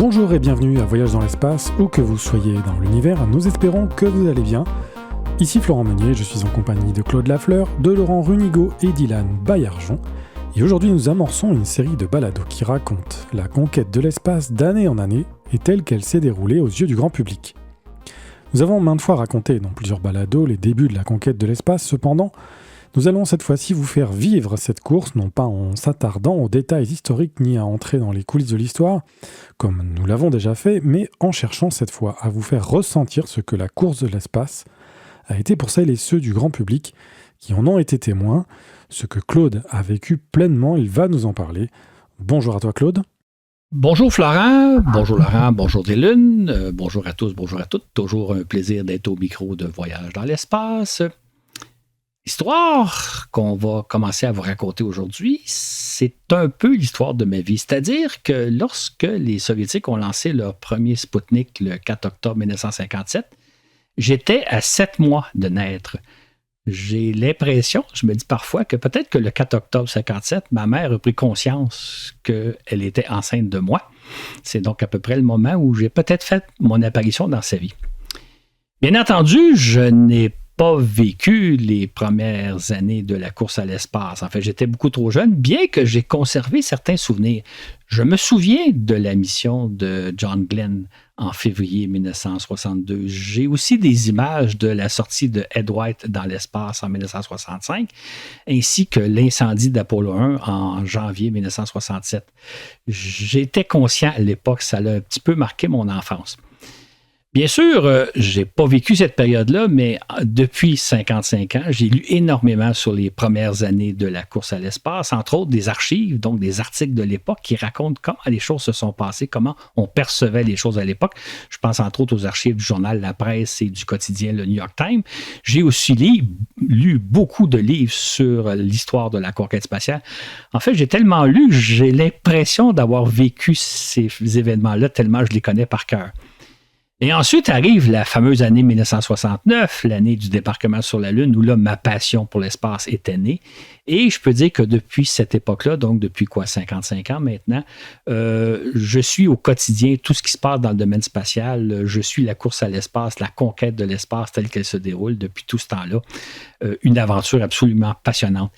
Bonjour et bienvenue à Voyage dans l'espace, où que vous soyez dans l'univers, nous espérons que vous allez bien. Ici Florent Meunier, je suis en compagnie de Claude Lafleur, de Laurent Runigo et d'Ilan Baillargeon. Et aujourd'hui nous amorçons une série de balados qui racontent la conquête de l'espace d'année en année et telle qu'elle s'est déroulée aux yeux du grand public. Nous avons maintes fois raconté dans plusieurs balados les débuts de la conquête de l'espace, cependant, nous allons cette fois-ci vous faire vivre cette course, non pas en s'attardant aux détails historiques ni à entrer dans les coulisses de l'histoire, comme nous l'avons déjà fait, mais en cherchant cette fois à vous faire ressentir ce que la course de l'espace a été pour celles et ceux du grand public qui en ont été témoins, ce que Claude a vécu pleinement, il va nous en parler. Bonjour à toi Claude. Bonjour Florent, bonjour Laurent, bonjour Dylan, bonjour à tous, bonjour à toutes. Toujours un plaisir d'être au micro de Voyage dans l'espace. L'histoire qu'on va commencer à vous raconter aujourd'hui, c'est un peu l'histoire de ma vie. C'est-à-dire que lorsque les Soviétiques ont lancé leur premier Spoutnik le 4 octobre 1957, j'étais à 7 mois de naître. J'ai l'impression, je me dis parfois, que peut-être que le 4 octobre 1957, ma mère a pris conscience qu'elle était enceinte de moi. C'est donc à peu près le moment où j'ai peut-être fait mon apparition dans sa vie. Bien entendu, je n'ai pas vécu les premières années de la course à l'espace. En fait, j'étais beaucoup trop jeune, bien que j'ai conservé certains souvenirs. Je me souviens de la mission de John Glenn en février 1962. J'ai aussi des images de la sortie de Ed White dans l'espace en 1965, ainsi que l'incendie d'Apollo 1 en janvier 1967. J'étais conscient à l'époque, ça a un petit peu marqué mon enfance. Bien sûr, j'ai pas vécu cette période-là, mais depuis 55 ans, j'ai lu énormément sur les premières années de la course à l'espace, entre autres des archives, donc des articles de l'époque qui racontent comment les choses se sont passées, comment on percevait les choses à l'époque. Je pense entre autres aux archives du journal La Presse et du quotidien Le New York Times. J'ai aussi lu beaucoup de livres sur l'histoire de la conquête spatiale. En fait, j'ai tellement lu, j'ai l'impression d'avoir vécu ces événements-là tellement je les connais par cœur. Et ensuite arrive la fameuse année 1969, l'année du débarquement sur la Lune, où là, ma passion pour l'espace était née. Et je peux dire que depuis cette époque-là, donc depuis 55 ans maintenant, je suis au quotidien tout ce qui se passe dans le domaine spatial. Je suis la course à l'espace, la conquête de l'espace telle qu'elle se déroule depuis tout ce temps-là. Une aventure absolument passionnante.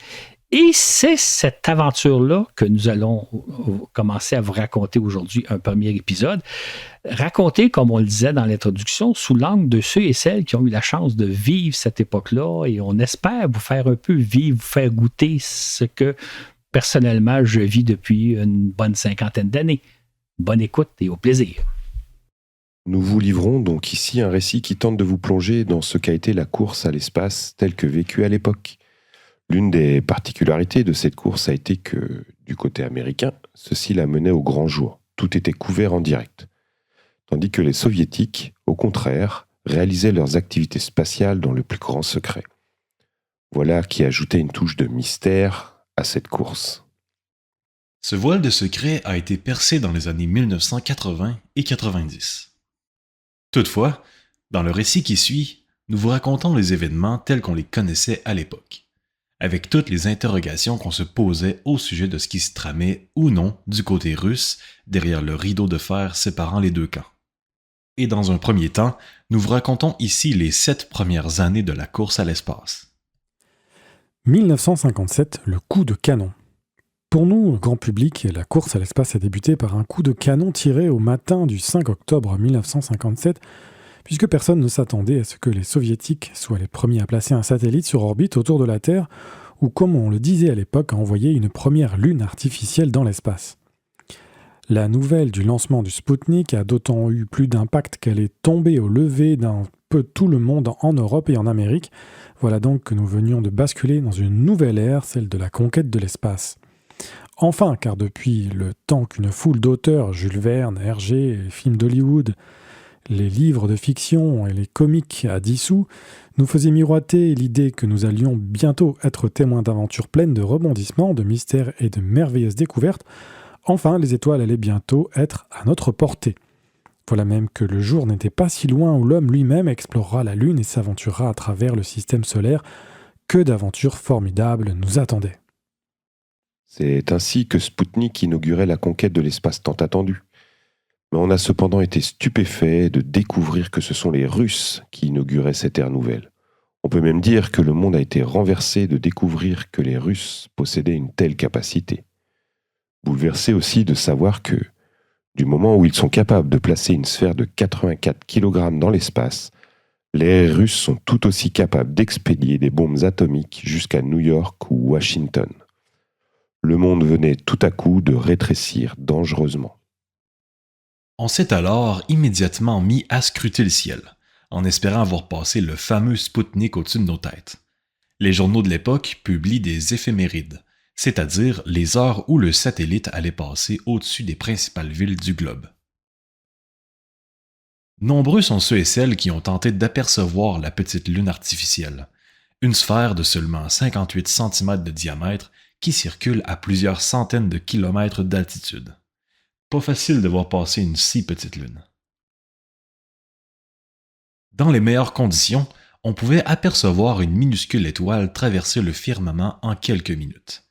Et c'est cette aventure-là que nous allons commencer à vous raconter aujourd'hui, un premier épisode. Raconter, comme on le disait dans l'introduction, sous l'angle de ceux et celles qui ont eu la chance de vivre cette époque-là. Et on espère vous faire un peu vivre, vous faire goûter ce que, personnellement, je vis depuis une bonne 50aine d'années. Bonne écoute et au plaisir. Nous vous livrons donc ici un récit qui tente de vous plonger dans ce qu'a été la course à l'espace telle que vécue à l'époque. L'une des particularités de cette course a été que, du côté américain, ceci la menait au grand jour. Tout était couvert en direct. Tandis que les soviétiques, au contraire, réalisaient leurs activités spatiales dans le plus grand secret. Voilà qui ajoutait une touche de mystère à cette course. Ce voile de secret a été percé dans les années 1980 et 90. Toutefois, dans le récit qui suit, nous vous racontons les événements tels qu'on les connaissait à l'époque, avec toutes les interrogations qu'on se posait au sujet de ce qui se tramait ou non du côté russe derrière le rideau de fer séparant les deux camps. Et dans un premier temps, nous vous racontons ici les 7 premières années de la course à l'espace. 1957, le coup de canon. Pour nous, le grand public, la course à l'espace a débuté par un coup de canon tiré au matin du 5 octobre 1957, puisque personne ne s'attendait à ce que les Soviétiques soient les premiers à placer un satellite sur orbite autour de la Terre, ou comme on le disait à l'époque, à envoyer une première lune artificielle dans l'espace. La nouvelle du lancement du Spoutnik a d'autant eu plus d'impact qu'elle est tombée au lever d'un peu tout le monde en Europe et en Amérique. Voilà donc que nous venions de basculer dans une nouvelle ère, celle de la conquête de l'espace. Enfin, car depuis le temps qu'une foule d'auteurs, Jules Verne, Hergé, les films d'Hollywood, les livres de fiction et les comics à 10 sous nous faisaient miroiter l'idée que nous allions bientôt être témoins d'aventures pleines de rebondissements, de mystères et de merveilleuses découvertes. Enfin, les étoiles allaient bientôt être à notre portée. Voilà même que le jour n'était pas si loin où l'homme lui-même explorera la Lune et s'aventurera à travers le système solaire. Que d'aventures formidables nous attendaient. C'est ainsi que Spoutnik inaugurait la conquête de l'espace tant attendue. Mais on a cependant été stupéfait de découvrir que ce sont les Russes qui inauguraient cette ère nouvelle. On peut même dire que le monde a été renversé de découvrir que les Russes possédaient une telle capacité. Bouleversé aussi de savoir que, du moment où ils sont capables de placer une sphère de 84 kg dans l'espace, les Russes sont tout aussi capables d'expédier des bombes atomiques jusqu'à New York ou Washington. Le monde venait tout à coup de rétrécir dangereusement. On s'est alors immédiatement mis à scruter le ciel, en espérant voir passer le fameux Spoutnik au-dessus de nos têtes. Les journaux de l'époque publient des éphémérides, c'est-à-dire les heures où le satellite allait passer au-dessus des principales villes du globe. Nombreux sont ceux et celles qui ont tenté d'apercevoir la petite lune artificielle, une sphère de seulement 58 cm de diamètre qui circule à plusieurs centaines de kilomètres d'altitude. Pas facile de voir passer une si petite lune. Dans les meilleures conditions, on pouvait apercevoir une minuscule étoile traverser le firmament en quelques minutes.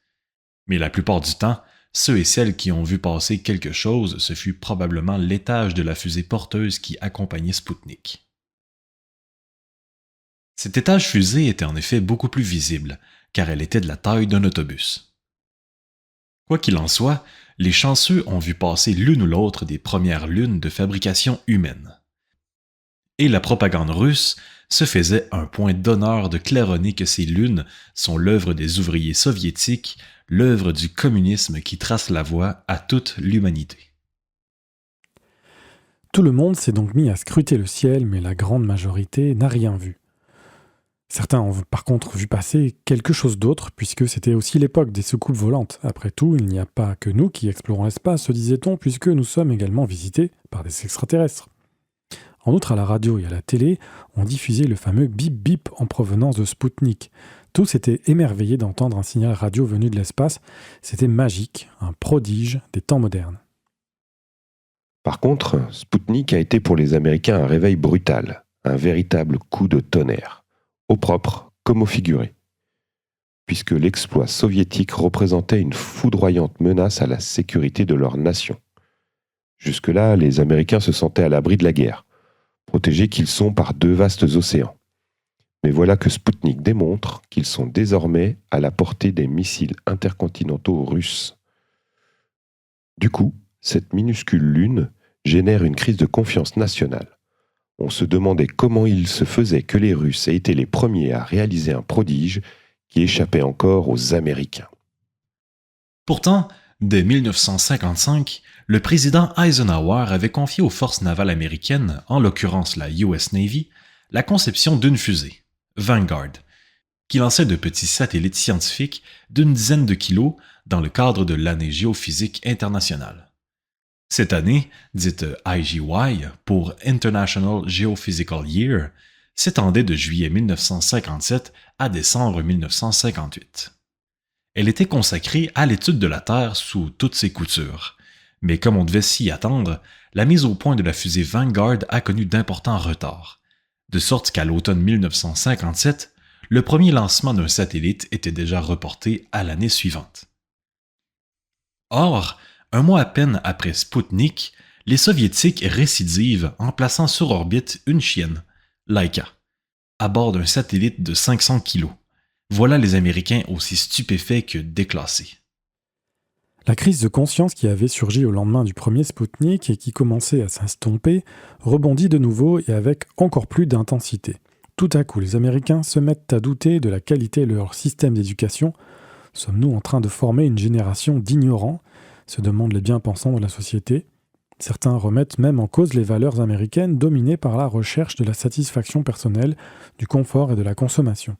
Mais la plupart du temps, ceux et celles qui ont vu passer quelque chose, ce fut probablement l'étage de la fusée porteuse qui accompagnait Spoutnik. Cet étage fusée était en effet beaucoup plus visible, car elle était de la taille d'un autobus. Quoi qu'il en soit, les chanceux ont vu passer l'une ou l'autre des premières lunes de fabrication humaine. Et la propagande russe se faisait un point d'honneur de claironner que ces lunes sont l'œuvre des ouvriers soviétiques, l'œuvre du communisme qui trace la voie à toute l'humanité. Tout le monde s'est donc mis à scruter le ciel, mais la grande majorité n'a rien vu. Certains ont par contre vu passer quelque chose d'autre, puisque c'était aussi l'époque des soucoupes volantes. Après tout, il n'y a pas que nous qui explorons l'espace, se disait-on, puisque nous sommes également visités par des extraterrestres. En outre, à la radio et à la télé, on diffusait le fameux bip-bip en provenance de Spoutnik. Tous étaient émerveillés d'entendre un signal radio venu de l'espace. C'était magique, un prodige des temps modernes. Par contre, Spoutnik a été pour les Américains un réveil brutal, un véritable coup de tonnerre, au propre comme au figuré, puisque l'exploit soviétique représentait une foudroyante menace à la sécurité de leur nation. Jusque-là, les Américains se sentaient à l'abri de la guerre, protégés qu'ils sont par deux vastes océans. Mais voilà que Spoutnik démontre qu'ils sont désormais à la portée des missiles intercontinentaux russes. Du coup, cette minuscule lune génère une crise de confiance nationale. On se demandait comment il se faisait que les Russes aient été les premiers à réaliser un prodige qui échappait encore aux Américains. Pourtant, dès 1955, le président Eisenhower avait confié aux forces navales américaines, en l'occurrence la US Navy, la conception d'une fusée, Vanguard, qui lançait de petits satellites scientifiques d'une dizaine de kilos dans le cadre de l'année géophysique internationale. Cette année, dite IGY pour International Geophysical Year, s'étendait de juillet 1957 à décembre 1958. Elle était consacrée à l'étude de la Terre sous toutes ses coutures. Mais comme on devait s'y attendre, la mise au point de la fusée Vanguard a connu d'importants retards, de sorte qu'à l'automne 1957, le premier lancement d'un satellite était déjà reporté à l'année suivante. Or, un mois à peine après Spoutnik, les Soviétiques récidivent en plaçant sur orbite une chienne, Laika, à bord d'un satellite de 500 kilos. Voilà les Américains aussi stupéfaits que déclassés. La crise de conscience qui avait surgi au lendemain du premier Spoutnik et qui commençait à s'estomper rebondit de nouveau et avec encore plus d'intensité. Tout à coup, les Américains se mettent à douter de la qualité de leur système d'éducation. Sommes-nous en train de former une génération d'ignorants ? Se demandent les bien-pensants de la société. Certains remettent même en cause les valeurs américaines dominées par la recherche de la satisfaction personnelle, du confort et de la consommation.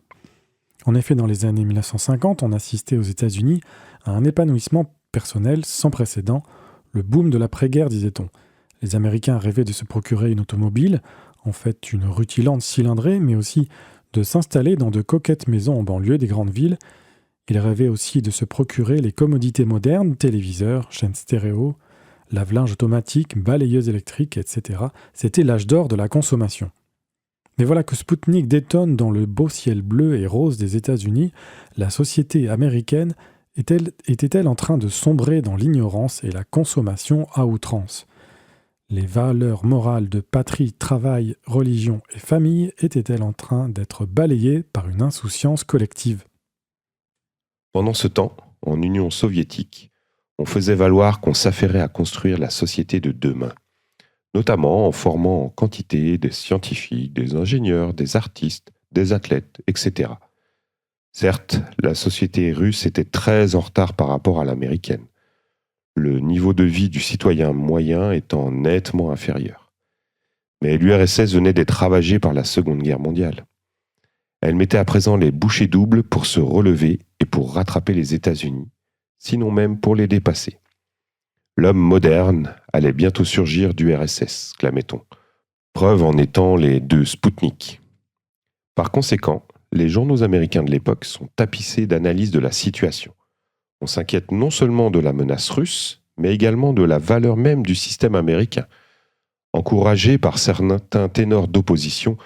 En effet, dans les années 1950, on assistait aux États-Unis à un épanouissement personnel sans précédent, le boom de l'après-guerre, disait-on. Les Américains rêvaient de se procurer une automobile, en fait une rutilante cylindrée, mais aussi de s'installer dans de coquettes maisons en banlieue des grandes villes. Ils rêvaient aussi de se procurer les commodités modernes, téléviseurs, chaînes stéréo, lave-linge automatique, balayeuses électriques, etc. C'était l'âge d'or de la consommation. Mais voilà que Spoutnik détonne dans le beau ciel bleu et rose des États-Unis. La société américaine était-elle en train de sombrer dans l'ignorance et la consommation à outrance ? Les valeurs morales de patrie, travail, religion et famille étaient-elles en train d'être balayées par une insouciance collective ? Pendant ce temps, en Union soviétique, on faisait valoir qu'on s'affairait à construire la société de demain, notamment en formant en quantité des scientifiques, des ingénieurs, des artistes, des athlètes, etc. Certes, la société russe était très en retard par rapport à l'américaine, le niveau de vie du citoyen moyen étant nettement inférieur. Mais l'URSS venait d'être ravagée par la Seconde Guerre mondiale. Elle mettait à présent les bouchées doubles pour se relever et pour rattraper les États-Unis, sinon même pour les dépasser. L'homme moderne allait bientôt surgir du RSS, clamait-on. Preuve en étant les 2 Spoutniks. Par conséquent, les journaux américains de l'époque sont tapissés d'analyses de la situation. On s'inquiète non seulement de la menace russe, mais également de la valeur même du système américain. Encouragés par certains ténors d'opposition,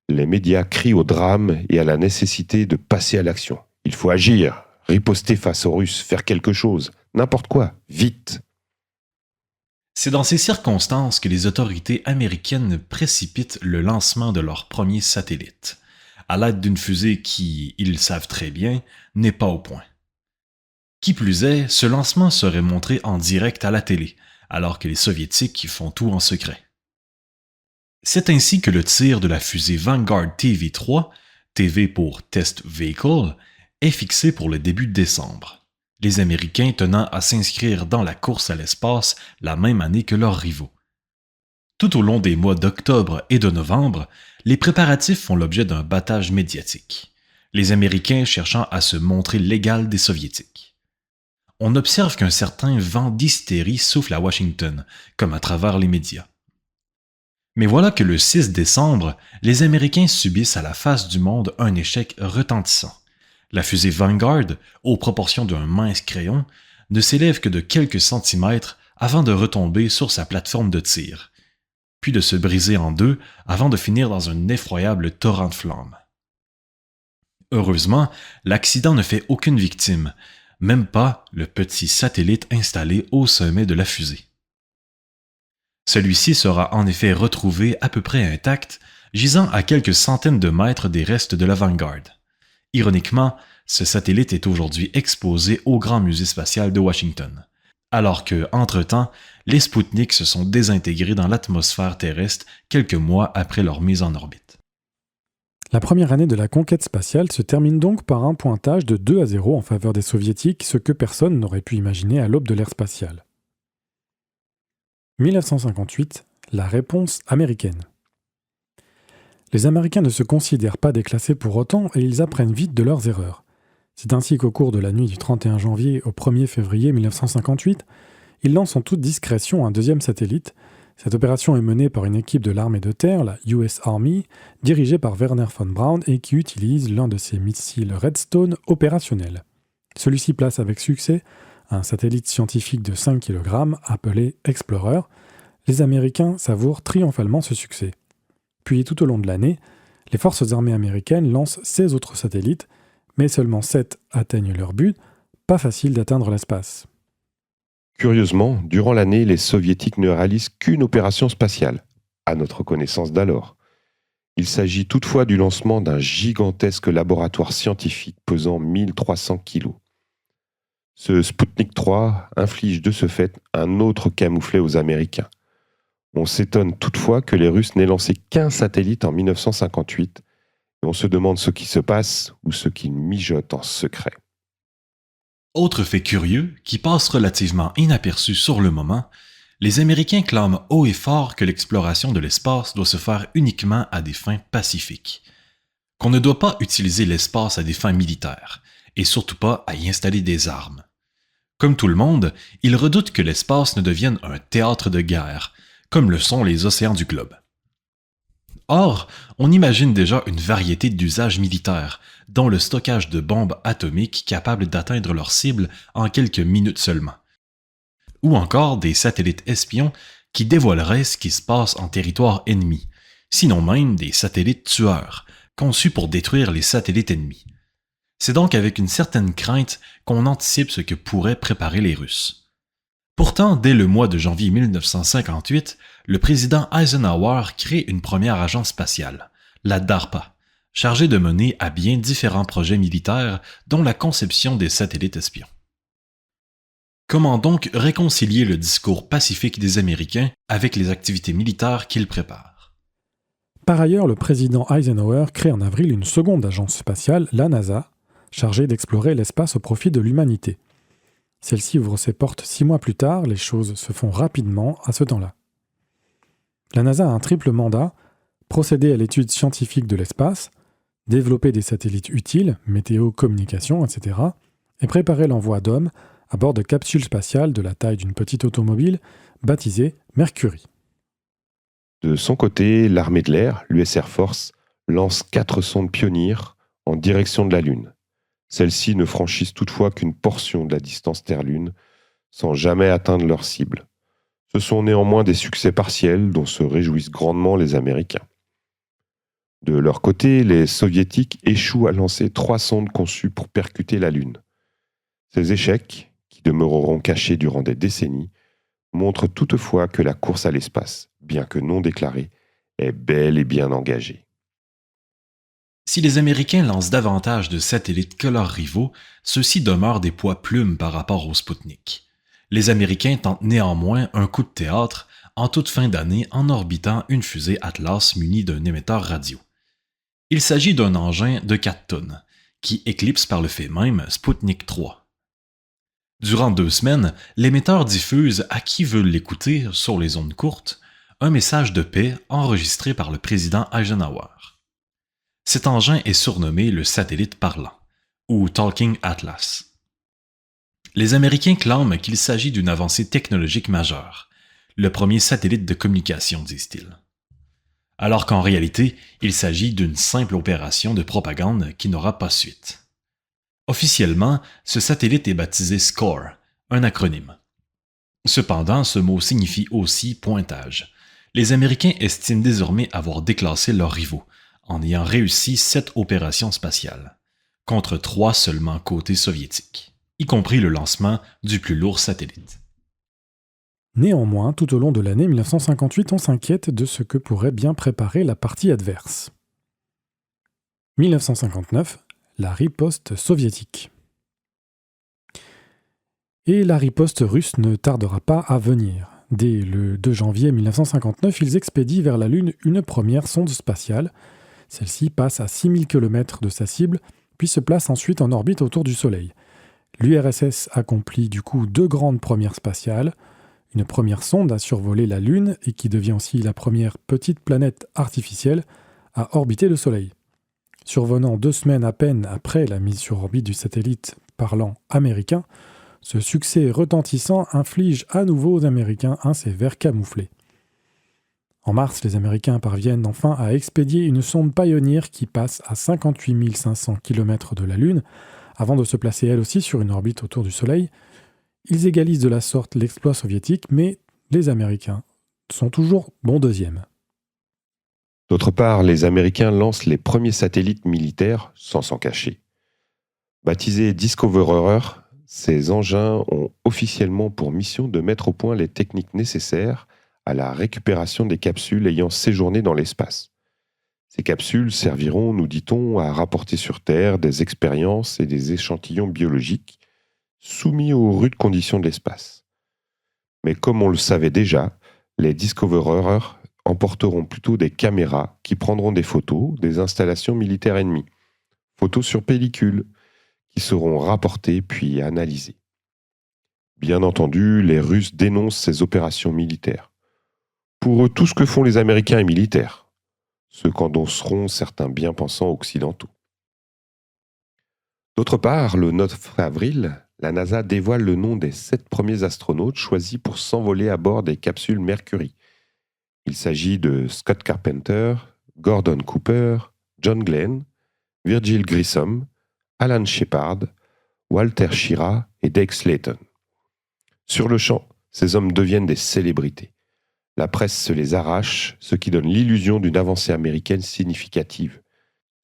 les médias crient au drame et à la nécessité de passer à l'action. Il faut agir, riposter face aux Russes, faire quelque chose, n'importe quoi, vite. C'est dans ces circonstances que les autorités américaines précipitent le lancement de leur premier satellite, à l'aide d'une fusée qui, ils savent très bien, n'est pas au point. Qui plus est, ce lancement serait montré en direct à la télé, alors que les Soviétiques font tout en secret. C'est ainsi que le tir de la fusée Vanguard TV-3, TV pour Test Vehicle, est fixé pour le début de décembre, les Américains tenant à s'inscrire dans la course à l'espace la même année que leurs rivaux. Tout au long des mois d'octobre et de novembre, les préparatifs font l'objet d'un battage médiatique, les Américains cherchant à se montrer l'égal des Soviétiques. On observe qu'un certain vent d'hystérie souffle à Washington, comme à travers les médias. Mais voilà que le 6 décembre, les Américains subissent à la face du monde un échec retentissant. La fusée Vanguard, aux proportions d'un mince crayon, ne s'élève que de quelques centimètres avant de retomber sur sa plateforme de tir, puis de se briser en 2 avant de finir dans un effroyable torrent de flammes. Heureusement, l'accident ne fait aucune victime, même pas le petit satellite installé au sommet de la fusée. Celui-ci sera en effet retrouvé à peu près intact, gisant à quelques centaines de mètres des restes de la Vanguard. Ironiquement, ce satellite est aujourd'hui exposé au Grand Musée spatial de Washington, alors que, entre-temps, les Spoutniks se sont désintégrés dans l'atmosphère terrestre quelques mois après leur mise en orbite. La première année de la conquête spatiale se termine donc par un pointage de 2-0 en faveur des Soviétiques, ce que personne n'aurait pu imaginer à l'aube de l'ère spatiale. 1958, la réponse américaine. Les Américains ne se considèrent pas déclassés pour autant et ils apprennent vite de leurs erreurs. C'est ainsi qu'au cours de la nuit du 31 janvier au 1er février 1958, ils lancent en toute discrétion un 2e satellite. Cette opération est menée par une équipe de l'armée de terre, la US Army, dirigée par Wernher von Braun et qui utilise l'un de ses missiles Redstone opérationnels. Celui-ci place avec succès un satellite scientifique de 5 kg appelé Explorer. Les Américains savourent triomphalement ce succès. Puis tout au long de l'année, les forces armées américaines lancent 16 autres satellites, mais seulement 7 atteignent leur but, pas facile d'atteindre l'espace. Curieusement, durant l'année, les Soviétiques ne réalisent qu'une opération spatiale, à notre connaissance d'alors. Il s'agit toutefois du lancement d'un gigantesque laboratoire scientifique pesant 1300 kg. Ce Sputnik 3 inflige de ce fait un autre camouflet aux Américains. On s'étonne toutefois que les Russes n'aient lancé qu'un satellite en 1958, et on se demande ce qui se passe ou ce qu'ils mijotent en secret. Autre fait curieux, qui passe relativement inaperçu sur le moment, les Américains clament haut et fort que l'exploration de l'espace doit se faire uniquement à des fins pacifiques, qu'on ne doit pas utiliser l'espace à des fins militaires, et surtout pas à y installer des armes. Comme tout le monde, ils redoutent que l'espace ne devienne un théâtre de guerre, comme le sont les océans du globe. Or, on imagine déjà une variété d'usages militaires, dont le stockage de bombes atomiques capables d'atteindre leur cible en quelques minutes seulement. Ou encore des satellites espions qui dévoileraient ce qui se passe en territoire ennemi, sinon même des satellites tueurs, conçus pour détruire les satellites ennemis. C'est donc avec une certaine crainte qu'on anticipe ce que pourraient préparer les Russes. Pourtant, dès le mois de janvier 1958, le président Eisenhower crée une première agence spatiale, la DARPA, chargée de mener à bien différents projets militaires, dont la conception des satellites espions. Comment donc réconcilier le discours pacifique des Américains avec les activités militaires qu'ils préparent? Par ailleurs, le président Eisenhower crée en avril une seconde agence spatiale, la NASA, chargée d'explorer l'espace au profit de l'humanité. Celle-ci ouvre ses portes 6 mois plus tard, les choses se font rapidement à ce temps-là. La NASA a un triple mandat, procéder à l'étude scientifique de l'espace, développer des satellites utiles, météo, communication, etc., et préparer l'envoi d'hommes à bord de capsules spatiales de la taille d'une petite automobile baptisée Mercury. De son côté, l'armée de l'air, l'US Air Force, lance 4 sondes Pioneer en direction de la Lune. Celles-ci ne franchissent toutefois qu'une portion de la distance Terre-Lune, sans jamais atteindre leur cible. Ce sont néanmoins des succès partiels dont se réjouissent grandement les Américains. De leur côté, les Soviétiques échouent à lancer 3 sondes conçues pour percuter la Lune. Ces échecs, qui demeureront cachés durant des décennies, montrent toutefois que la course à l'espace, bien que non déclarée, est bel et bien engagée. Si les Américains lancent davantage de satellites que leurs rivaux, ceux-ci demeurent des poids plumes par rapport au Spoutnik. Les Américains tentent néanmoins un coup de théâtre en toute fin d'année en orbitant une fusée Atlas munie d'un émetteur radio. Il s'agit d'un engin de 4 tonnes, qui éclipse par le fait même Spoutnik 3. Durant 2 semaines, l'émetteur diffuse à qui veut l'écouter sur les ondes courtes un message de paix enregistré par le président Eisenhower. Cet engin est surnommé le satellite parlant, ou Talking Atlas. Les Américains clament qu'il s'agit d'une avancée technologique majeure, le premier satellite de communication, disent-ils. Alors qu'en réalité, il s'agit d'une simple opération de propagande qui n'aura pas suite. Officiellement, ce satellite est baptisé SCORE, un acronyme. Cependant, ce mot signifie aussi pointage. Les Américains estiment désormais avoir déclassé leurs rivaux, en ayant réussi 7 opérations spatiales, contre 3 seulement côté soviétique, y compris le lancement du plus lourd satellite. Néanmoins, tout au long de l'année 1958, on s'inquiète de ce que pourrait bien préparer la partie adverse. 1959, la riposte soviétique. Et la riposte russe ne tardera pas à venir. Dès le 2 janvier 1959, ils expédient vers la Lune une première sonde spatiale. Celle-ci passe à 6000 km de sa cible, puis se place ensuite en orbite autour du Soleil. L'URSS accomplit du coup 2 grandes premières spatiales. Une première sonde a survolé la Lune et qui devient aussi la première petite planète artificielle à orbiter le Soleil. Survenant 2 semaines à peine après la mise sur orbite du satellite parlant américain, ce succès retentissant inflige à nouveau aux Américains un sévère camouflet. En mars, les Américains parviennent enfin à expédier une sonde Pioneer qui passe à 58 500 km de la Lune, avant de se placer elle aussi sur une orbite autour du Soleil. Ils égalisent de la sorte l'exploit soviétique, mais les Américains sont toujours bons deuxièmes. D'autre part, les Américains lancent les premiers satellites militaires sans s'en cacher. Baptisés Discoverer, ces engins ont officiellement pour mission de mettre au point les techniques nécessaires à la récupération des capsules ayant séjourné dans l'espace. Ces capsules serviront, nous dit-on, à rapporter sur Terre des expériences et des échantillons biologiques soumis aux rudes conditions de l'espace. Mais comme on le savait déjà, les Discoverer emporteront plutôt des caméras qui prendront des photos des installations militaires ennemies, photos sur pellicule, qui seront rapportées puis analysées. Bien entendu, les Russes dénoncent ces opérations militaires. Pour eux, tout ce que font les Américains est militaire, ce qu'endosseront certains bien-pensants occidentaux. D'autre part, le 9 avril, la NASA dévoile le nom des 7 premiers astronautes choisis pour s'envoler à bord des capsules Mercury. Il s'agit de Scott Carpenter, Gordon Cooper, John Glenn, Virgil Grissom, Alan Shepard, Walter Schirra et Deke Slayton. Sur le champ, ces hommes deviennent des célébrités. La presse se les arrache, ce qui donne l'illusion d'une avancée américaine significative,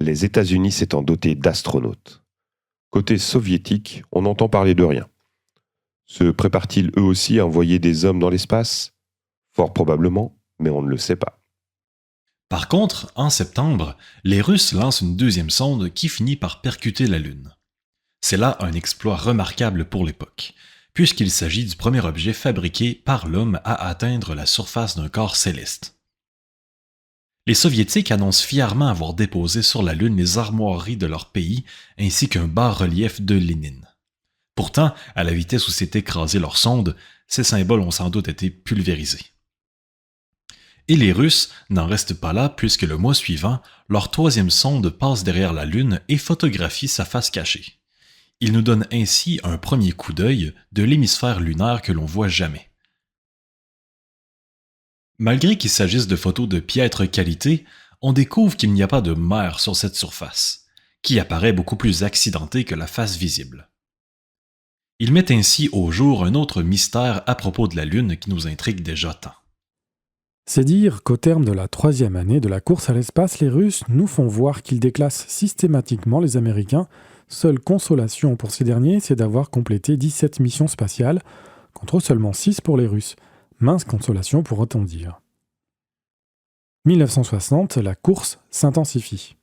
les États-Unis s'étant dotés d'astronautes. Côté soviétique, on n'entend parler de rien. Se préparent-ils eux aussi à envoyer des hommes dans l'espace ? Fort probablement, mais on ne le sait pas. Par contre, en septembre, les Russes lancent une deuxième sonde qui finit par percuter la Lune. C'est là un exploit remarquable pour l'époque, puisqu'il s'agit du premier objet fabriqué par l'homme à atteindre la surface d'un corps céleste. Les Soviétiques annoncent fièrement avoir déposé sur la Lune les armoiries de leur pays ainsi qu'un bas-relief de Lénine. Pourtant, à la vitesse où s'est écrasée leur sonde, ces symboles ont sans doute été pulvérisés. Et les Russes n'en restent pas là puisque le mois suivant, leur troisième sonde passe derrière la Lune et photographie sa face cachée. Ils nous donnent ainsi un premier coup d'œil de l'hémisphère lunaire que l'on voit jamais. Malgré qu'il s'agisse de photos de piètre qualité, on découvre qu'il n'y a pas de mer sur cette surface, qui apparaît beaucoup plus accidentée que la face visible. Ils mettent ainsi au jour un autre mystère à propos de la Lune qui nous intrigue déjà tant. C'est dire qu'au terme de la 3e année de la course à l'espace, les Russes nous font voir qu'ils déclassent systématiquement les Américains. Seule consolation pour ces derniers, c'est d'avoir complété 17 missions spatiales, contre seulement 6 pour les Russes. Mince consolation pour autant dire. 1960, la course s'intensifie.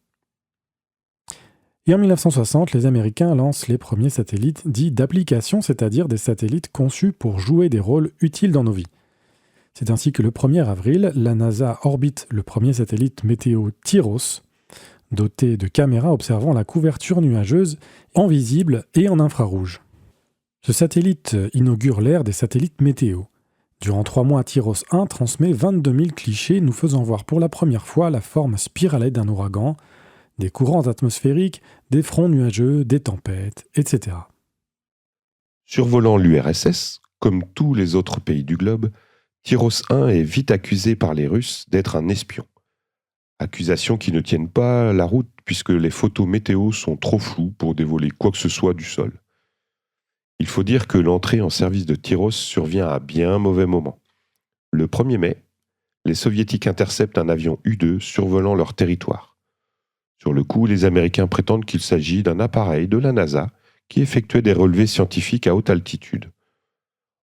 Et en 1960, les Américains lancent les premiers satellites dits d'application, c'est-à-dire des satellites conçus pour jouer des rôles utiles dans nos vies. C'est ainsi que le 1er avril, la NASA orbite le premier satellite météo TIROS, doté de caméras observant la couverture nuageuse en visible et en infrarouge. Ce satellite inaugure l'ère des satellites météo. Durant 3 mois, TIROS 1 transmet 22 000 clichés nous faisant voir pour la première fois la forme spiralée d'un ouragan, des courants atmosphériques, des fronts nuageux, des tempêtes, etc. Survolant l'URSS, comme tous les autres pays du globe, TIROS 1 est vite accusé par les Russes d'être un espion. Accusations qui ne tiennent pas la route puisque les photos météo sont trop floues pour dévoiler quoi que ce soit du sol. Il faut dire que l'entrée en service de TIROS survient à bien mauvais moment. Le 1er mai, les Soviétiques interceptent un avion U-2 survolant leur territoire. Sur le coup, les Américains prétendent qu'il s'agit d'un appareil de la NASA qui effectuait des relevés scientifiques à haute altitude.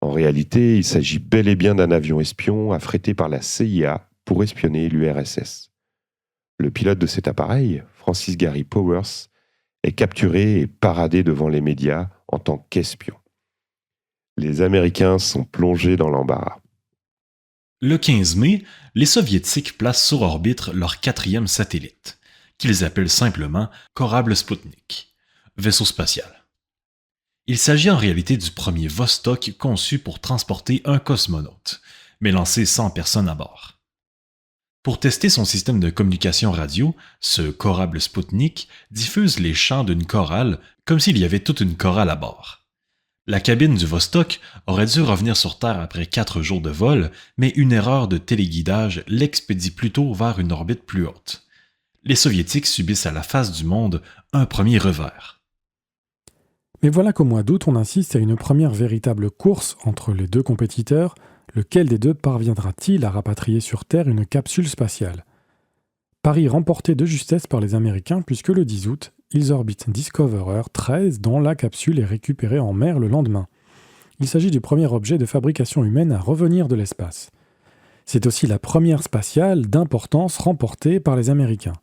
En réalité, il s'agit bel et bien d'un avion espion affrété par la CIA pour espionner l'URSS. Le pilote de cet appareil, Francis Gary Powers, est capturé et paradé devant les médias en tant qu'espion. Les Américains sont plongés dans l'embarras. Le 15 mai, les Soviétiques placent sur orbite leur 4e satellite, qu'ils appellent simplement Kорабль Sputnik, vaisseau spatial. Il s'agit en réalité du premier Vostok conçu pour transporter un cosmonaute, mais lancé sans personne à bord. Pour tester son système de communication radio, ce Kорабль Sputnik diffuse les chants d'une chorale comme s'il y avait toute une chorale à bord. La cabine du Vostok aurait dû revenir sur Terre après 4 jours de vol, mais une erreur de téléguidage l'expédie plutôt vers une orbite plus haute. Les Soviétiques subissent à la face du monde un premier revers. Mais voilà qu'au mois d'août, on insiste à une première véritable course entre les deux compétiteurs. Lequel des deux parviendra-t-il à rapatrier sur Terre une capsule spatiale ? Pari remporté de justesse par les Américains puisque le 10 août, ils orbitent Discoverer 13 dont la capsule est récupérée en mer le lendemain. Il s'agit du premier objet de fabrication humaine à revenir de l'espace. C'est aussi la première spatiale d'importance remportée par les Américains.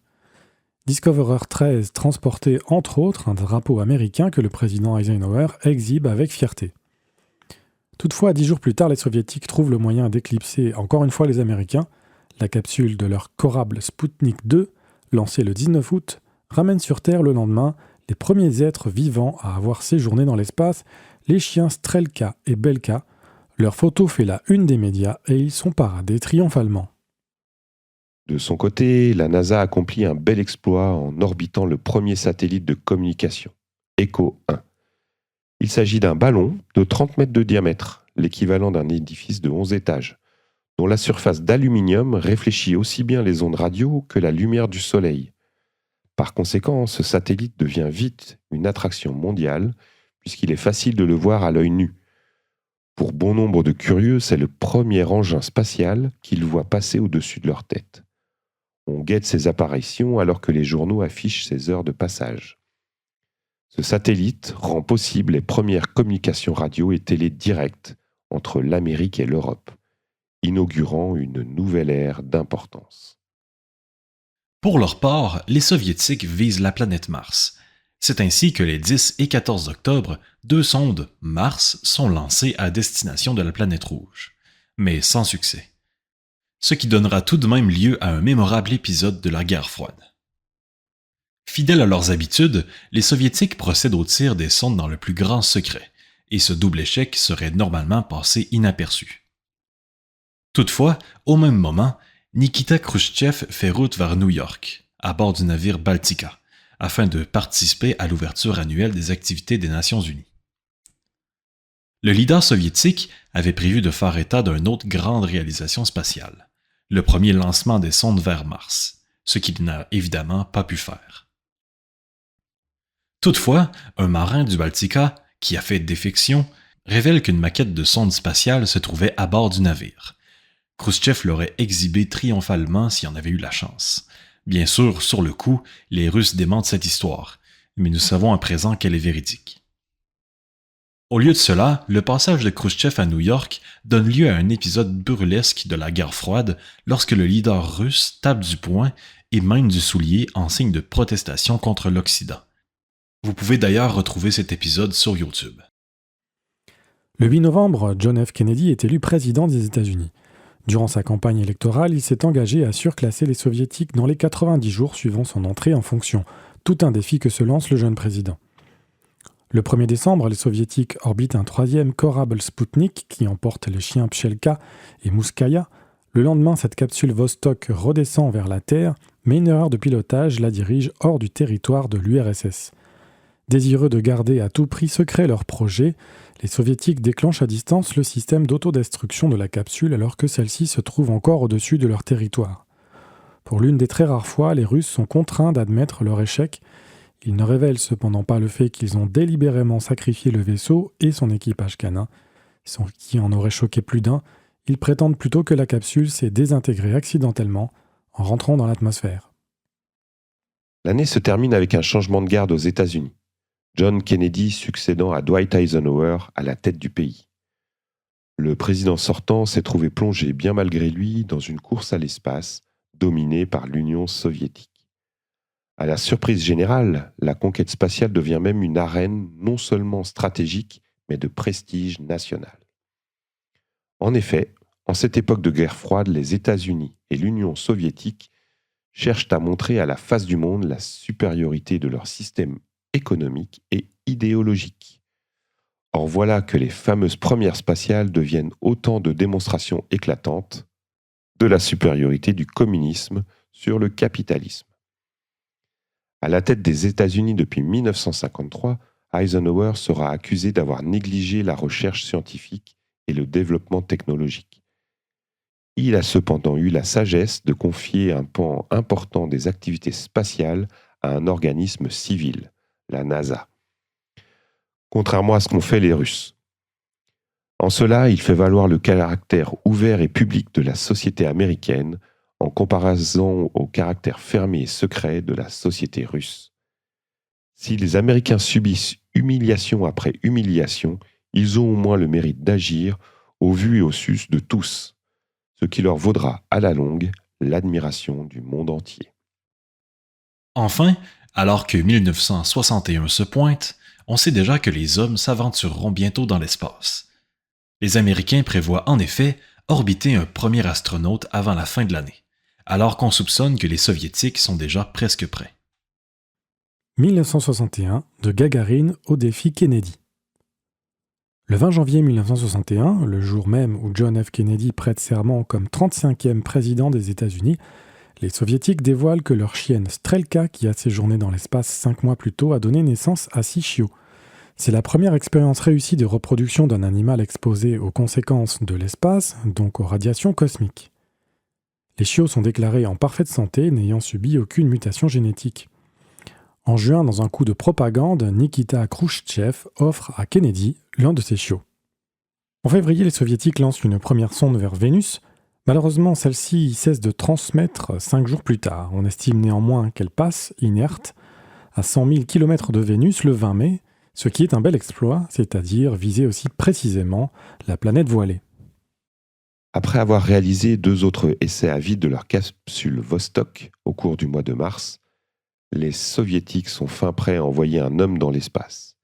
Discoverer 13 transportait entre autres un drapeau américain que le président Eisenhower exhibe avec fierté. Toutefois, 10 jours plus tard, les Soviétiques trouvent le moyen d'éclipser encore une fois les Américains. La capsule de leur Kорабль Sputnik 2, lancée le 19 août, ramène sur Terre le lendemain les premiers êtres vivants à avoir séjourné dans l'espace, les chiens Strelka et Belka. Leur photo fait la une des médias et ils sont paradés triomphalement. De son côté, la NASA accomplit un bel exploit en orbitant le premier satellite de communication, ECHO 1. Il s'agit d'un ballon de 30 mètres de diamètre, l'équivalent d'un édifice de 11 étages, dont la surface d'aluminium réfléchit aussi bien les ondes radio que la lumière du soleil. Par conséquent, ce satellite devient vite une attraction mondiale, puisqu'il est facile de le voir à l'œil nu. Pour bon nombre de curieux, c'est le premier engin spatial qu'ils voient passer au-dessus de leur tête. On guette ses apparitions alors que les journaux affichent ses heures de passage. Ce satellite rend possible les premières communications radio et télé directes entre l'Amérique et l'Europe, inaugurant une nouvelle ère d'importance. Pour leur part, les Soviétiques visent la planète Mars. C'est ainsi que les 10 et 14 octobre, 2 sondes Mars sont lancées à destination de la planète rouge, mais sans succès. Ce qui donnera tout de même lieu à un mémorable épisode de la guerre froide. Fidèles à leurs habitudes, les Soviétiques procèdent au tir des sondes dans le plus grand secret, et ce double échec serait normalement passé inaperçu. Toutefois, au même moment, Nikita Khrouchtchev fait route vers New York, à bord du navire Baltica, afin de participer à l'ouverture annuelle des activités des Nations Unies. Le leader soviétique avait prévu de faire état d'une autre grande réalisation spatiale, le premier lancement des sondes vers Mars, ce qu'il n'a évidemment pas pu faire. Toutefois, un marin du Baltica, qui a fait défection, révèle qu'une maquette de sonde spatiale se trouvait à bord du navire. Khrouchtchev l'aurait exhibé triomphalement s'il en avait eu la chance. Bien sûr, sur le coup, les Russes démentent cette histoire, mais nous savons à présent qu'elle est véridique. Au lieu de cela, le passage de Khrouchtchev à New York donne lieu à un épisode burlesque de la guerre froide lorsque le leader russe tape du poing et mène du soulier en signe de protestation contre l'Occident. Vous pouvez d'ailleurs retrouver cet épisode sur YouTube. Le 8 novembre, John F. Kennedy est élu président des États-Unis. Durant sa campagne électorale, il s'est engagé à surclasser les Soviétiques dans les 90 jours suivant son entrée en fonction, tout un défi que se lance le jeune président. Le 1er décembre, les Soviétiques orbitent un 3e Korabl Sputnik qui emporte les chiens Pchelka et Mouskaya. Le lendemain, cette capsule Vostok redescend vers la Terre, mais une erreur de pilotage la dirige hors du territoire de l'URSS. Désireux de garder à tout prix secret leur projet, les Soviétiques déclenchent à distance le système d'autodestruction de la capsule alors que celle-ci se trouve encore au-dessus de leur territoire. Pour l'une des très rares fois, les Russes sont contraints d'admettre leur échec. Ils ne révèlent cependant pas le fait qu'ils ont délibérément sacrifié le vaisseau et son équipage canin, ce qui en aurait choqué plus d'un. Ils prétendent plutôt que la capsule s'est désintégrée accidentellement en rentrant dans l'atmosphère. L'année se termine avec un changement de garde aux États-Unis. John Kennedy succédant à Dwight Eisenhower à la tête du pays. Le président sortant s'est trouvé plongé bien malgré lui dans une course à l'espace dominée par l'Union soviétique. À la surprise générale, la conquête spatiale devient même une arène non seulement stratégique, mais de prestige national. En effet, en cette époque de guerre froide, les États-Unis et l'Union soviétique cherchent à montrer à la face du monde la supériorité de leur système économique et idéologique. Or voilà que les fameuses premières spatiales deviennent autant de démonstrations éclatantes de la supériorité du communisme sur le capitalisme. À la tête des États-Unis depuis 1953, Eisenhower sera accusé d'avoir négligé la recherche scientifique et le développement technologique. Il a cependant eu la sagesse de confier un pan important des activités spatiales à un organisme civil, la NASA. Contrairement à ce qu'ont fait les Russes. En cela, il fait valoir le caractère ouvert et public de la société américaine en comparaison au caractère fermé et secret de la société russe. Si les Américains subissent humiliation après humiliation, ils ont au moins le mérite d'agir au vu et au su de tous, ce qui leur vaudra à la longue l'admiration du monde entier. Enfin, alors que 1961 se pointe, on sait déjà que les hommes s'aventureront bientôt dans l'espace. Les Américains prévoient en effet orbiter un premier astronaute avant la fin de l'année, alors qu'on soupçonne que les Soviétiques sont déjà presque prêts. 1961, de Gagarine au défi Kennedy. Le 20 janvier 1961, le jour même où John F. Kennedy prête serment comme 35e président des États-Unis, les Soviétiques dévoilent que leur chienne Strelka, qui a séjourné dans l'espace 5 mois plus tôt, a donné naissance à 6 chiots. C'est la première expérience réussie de reproduction d'un animal exposé aux conséquences de l'espace, donc aux radiations cosmiques. Les chiots sont déclarés en parfaite santé, n'ayant subi aucune mutation génétique. En juin, dans un coup de propagande, Nikita Khrouchtchev offre à Kennedy l'un de ses chiots. En février, les Soviétiques lancent une première sonde vers Vénus. Malheureusement, celle-ci cesse de transmettre 5 jours plus tard. On estime néanmoins qu'elle passe, inerte, à 100 000 km de Vénus le 20 mai, ce qui est un bel exploit, c'est-à-dire viser aussi précisément la planète voilée. Après avoir réalisé 2 autres essais à vide de leur capsule Vostok au cours du mois de mars, les Soviétiques sont fin prêts à envoyer un homme dans l'espace.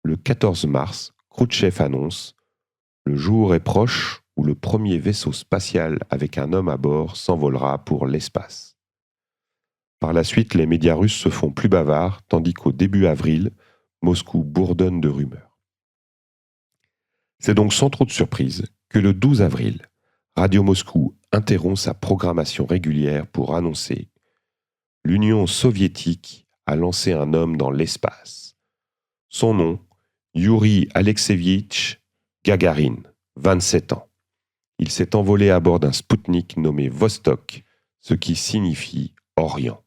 Le 14 mars, Khrouchtchev annonce « Le jour est proche où le premier vaisseau spatial avec un homme à bord s'envolera pour l'espace ». Par la suite, les médias russes se font plus bavards, tandis qu'au début avril, Moscou bourdonne de rumeurs. C'est donc sans trop de surprise que le 12 avril, Radio Moscou interrompt sa programmation régulière pour annoncer « L'Union soviétique a lancé un homme dans l'espace. Son nom, Youri Alexeyevitch Gagarin, 27 ans. Il s'est envolé à bord d'un Spoutnik nommé Vostok, ce qui signifie Orient. »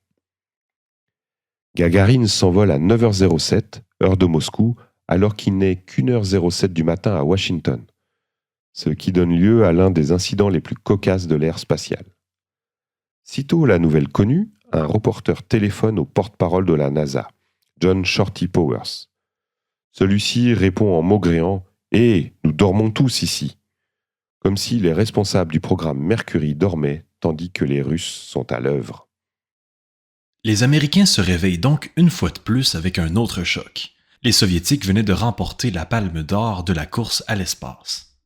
Gagarin s'envole à 9h07, heure de Moscou, alors qu'il n'est qu'1h07 du matin à Washington, ce qui donne lieu à l'un des incidents les plus cocasses de l'ère spatiale. Sitôt la nouvelle connue, un reporter téléphone au porte-parole de la NASA, John Shorty Powers. Celui-ci répond en maugréant « Hé, nous dormons tous ici !» comme si les responsables du programme Mercury dormaient tandis que les Russes sont à l'œuvre. Les Américains se réveillent donc une fois de plus avec un autre choc. Les Soviétiques venaient de remporter la palme d'or de la course à l'espace.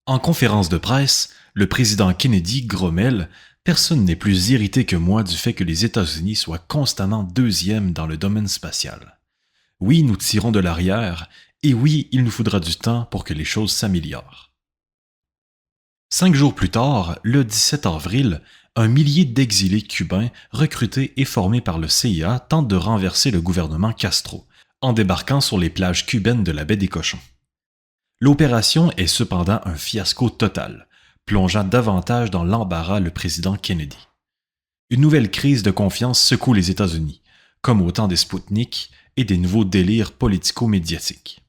En conférence de presse, le président Kennedy grommelle « Personne n'est plus irrité que moi du fait que les États-Unis soient constamment deuxièmes dans le domaine spatial. Oui, nous tirons de l'arrière, et oui, il nous faudra du temps pour que les choses s'améliorent. » 5 jours plus tard, le 17 avril, un millier d'exilés cubains recrutés et formés par le CIA tentent de renverser le gouvernement Castro, en débarquant sur les plages cubaines de la baie des Cochons. L'opération est cependant un fiasco total, plongeant davantage dans l'embarras le président Kennedy. Une nouvelle crise de confiance secoue les États-Unis, comme au temps des Spoutnik et des nouveaux délires politico-médiatiques.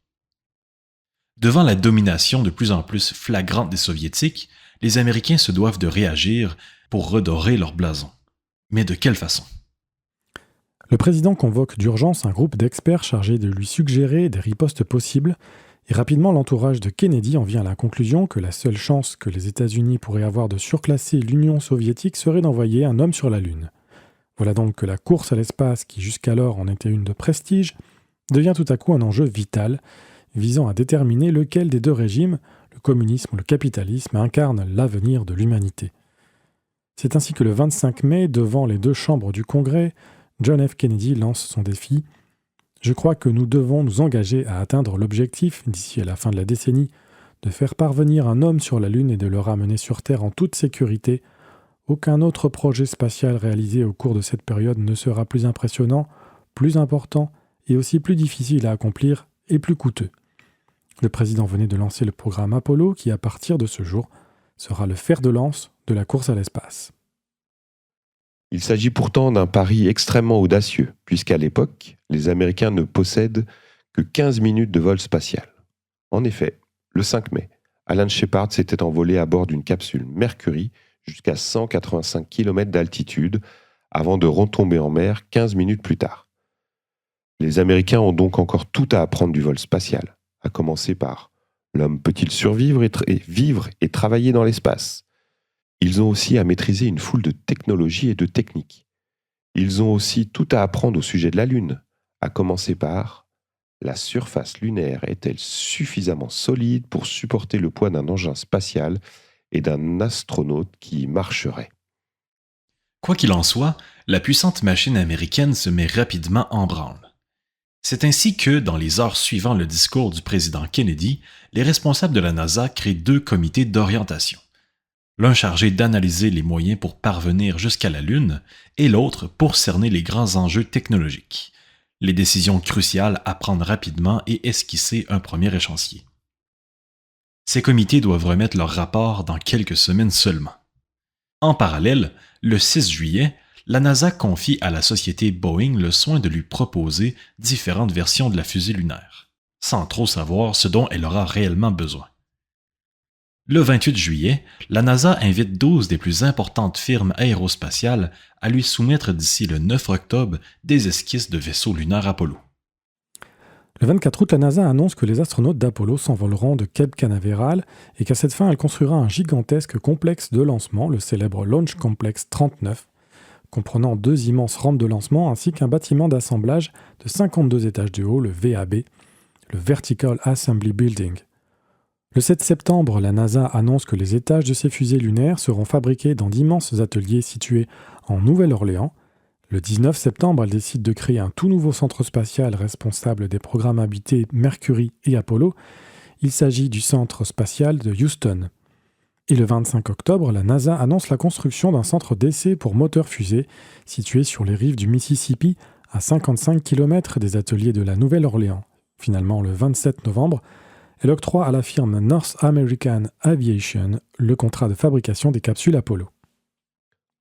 Devant la domination de plus en plus flagrante des Soviétiques, les Américains se doivent de réagir pour redorer leur blason. Mais de quelle façon? Le président convoque d'urgence un groupe d'experts chargés de lui suggérer des ripostes possibles, et rapidement l'entourage de Kennedy en vient à la conclusion que la seule chance que les États-Unis pourraient avoir de surclasser l'Union soviétique serait d'envoyer un homme sur la Lune. Voilà donc que la course à l'espace, qui jusqu'alors en était une de prestige, devient tout à coup un enjeu vital, visant à déterminer lequel des deux régimes, le communisme ou le capitalisme, incarne l'avenir de l'humanité. C'est ainsi que le 25 mai, devant les deux chambres du Congrès, John F. Kennedy lance son défi. « Je crois que nous devons nous engager à atteindre l'objectif, d'ici à la fin de la décennie, de faire parvenir un homme sur la Lune et de le ramener sur Terre en toute sécurité. Aucun autre projet spatial réalisé au cours de cette période ne sera plus impressionnant, plus important et aussi plus difficile à accomplir et plus coûteux. » Le président venait de lancer le programme Apollo qui, à partir de ce jour, sera le fer de lance de la course à l'espace. Il s'agit pourtant d'un pari extrêmement audacieux, puisqu'à l'époque, les Américains ne possèdent que 15 minutes de vol spatial. En effet, le 5 mai, Alan Shepard s'était envolé à bord d'une capsule Mercury jusqu'à 185 km d'altitude avant de retomber en mer 15 minutes plus tard. Les Américains ont donc encore tout à apprendre du vol spatial, à commencer par l'homme peut-il survivre et vivre et travailler dans l'espace? Ils ont aussi à maîtriser une foule de technologies et de techniques. Ils ont aussi tout à apprendre au sujet de la Lune, à commencer par la surface lunaire est-elle suffisamment solide pour supporter le poids d'un engin spatial et d'un astronaute qui y marcherait? Quoi qu'il en soit, la puissante machine américaine se met rapidement en branle. C'est ainsi que, dans les heures suivant le discours du président Kennedy, les responsables de la NASA créent 2 comités d'orientation. L'un chargé d'analyser les moyens pour parvenir jusqu'à la Lune et l'autre pour cerner les grands enjeux technologiques, les décisions cruciales à prendre rapidement et esquisser un premier échéancier. Ces comités doivent remettre leur rapport dans quelques semaines seulement. En parallèle, le 6 juillet, la NASA confie à la société Boeing le soin de lui proposer différentes versions de la fusée lunaire, sans trop savoir ce dont elle aura réellement besoin. Le 28 juillet, la NASA invite 12 des plus importantes firmes aérospatiales à lui soumettre d'ici le 9 octobre des esquisses de vaisseaux lunaires Apollo. Le 24 août, la NASA annonce que les astronautes d'Apollo s'envoleront de Cape Canaveral et qu'à cette fin, elle construira un gigantesque complexe de lancement, le célèbre Launch Complex 39, comprenant 2 immenses rampes de lancement ainsi qu'un bâtiment d'assemblage de 52 étages de haut, le VAB, le Vertical Assembly Building. Le 7 septembre, la NASA annonce que les étages de ces fusées lunaires seront fabriqués dans d'immenses ateliers situés en Nouvelle-Orléans. Le 19 septembre, elle décide de créer un tout nouveau centre spatial responsable des programmes habités Mercury et Apollo. Il s'agit du centre spatial de Houston. Et le 25 octobre, la NASA annonce la construction d'un centre d'essai pour moteurs fusées situé sur les rives du Mississippi à 55 km des ateliers de la Nouvelle-Orléans. Finalement, le 27 novembre, elle octroie à la firme North American Aviation le contrat de fabrication des capsules Apollo.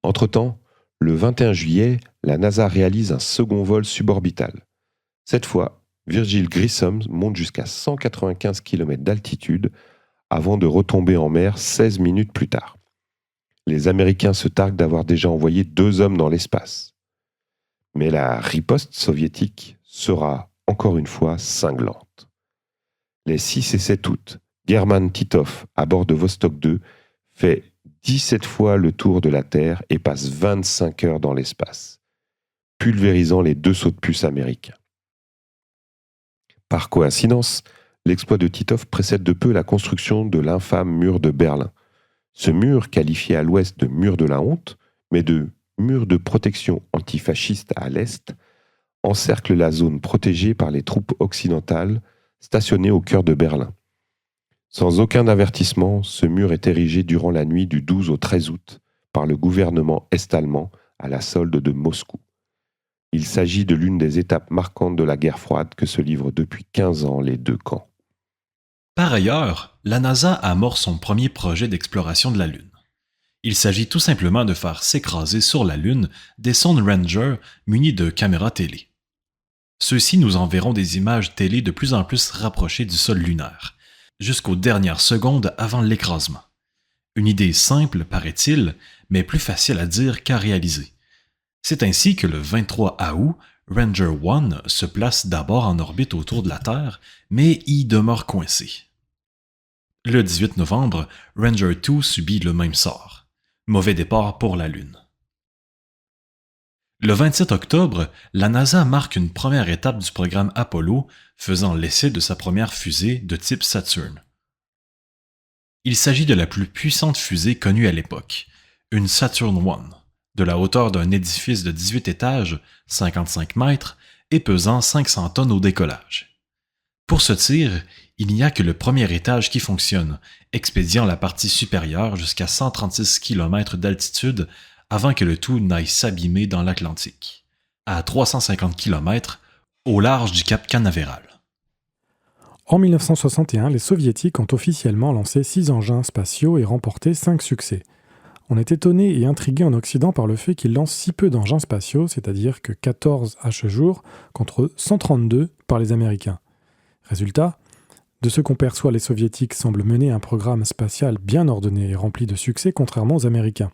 Entre-temps, le 21 juillet, la NASA réalise un second vol suborbital. Cette fois, Virgil Grissom monte jusqu'à 195 km d'altitude avant de retomber en mer 16 minutes plus tard. Les Américains se targuent d'avoir déjà envoyé 2 hommes dans l'espace. Mais la riposte soviétique sera encore une fois cinglante. Les 6 et 7 août, German Titov, à bord de Vostok 2, fait 17 fois le tour de la Terre et passe 25 heures dans l'espace, pulvérisant les 2 sauts de puce américains. Par coïncidence, l'exploit de Titov précède de peu la construction de l'infâme mur de Berlin. Ce mur, qualifié à l'ouest de mur de la honte, mais de mur de protection antifasciste à l'est, encercle la zone protégée par les troupes occidentales stationnées au cœur de Berlin. Sans aucun avertissement, ce mur est érigé durant la nuit du 12 au 13 août par le gouvernement est-allemand à la solde de Moscou. Il s'agit de l'une des étapes marquantes de la guerre froide que se livrent depuis 15 ans les 2 camps. Par ailleurs, la NASA amorce son premier projet d'exploration de la Lune. Il s'agit tout simplement de faire s'écraser sur la Lune des sondes Ranger munies de caméras télé. Ceux-ci nous enverront des images télé de plus en plus rapprochées du sol lunaire, jusqu'aux dernières secondes avant l'écrasement. Une idée simple, paraît-il, mais plus facile à dire qu'à réaliser. C'est ainsi que le 23 août, Ranger 1 se place d'abord en orbite autour de la Terre, mais y demeure coincé. Le 18 novembre, Ranger 2 subit le même sort. Mauvais départ pour la Lune. Le 27 octobre, la NASA marque une première étape du programme Apollo, faisant l'essai de sa première fusée de type Saturn. Il s'agit de la plus puissante fusée connue à l'époque, une Saturn I, de la hauteur d'un édifice de 18 étages, 55 mètres, et pesant 500 tonnes au décollage. Pour ce tir, il n'y a que le premier étage qui fonctionne, expédiant la partie supérieure jusqu'à 136 km d'altitude avant que le tout n'aille s'abîmer dans l'Atlantique, à 350 km au large du cap Canaveral. En 1961, les Soviétiques ont officiellement lancé 6 engins spatiaux et remporté 5 succès. On est étonné et intrigué en Occident par le fait qu'ils lancent si peu d'engins spatiaux, c'est-à-dire que 14 à ce jour, contre 132 par les Américains. Résultat, de ce qu'on perçoit, les Soviétiques semblent mener un programme spatial bien ordonné et rempli de succès, contrairement aux Américains.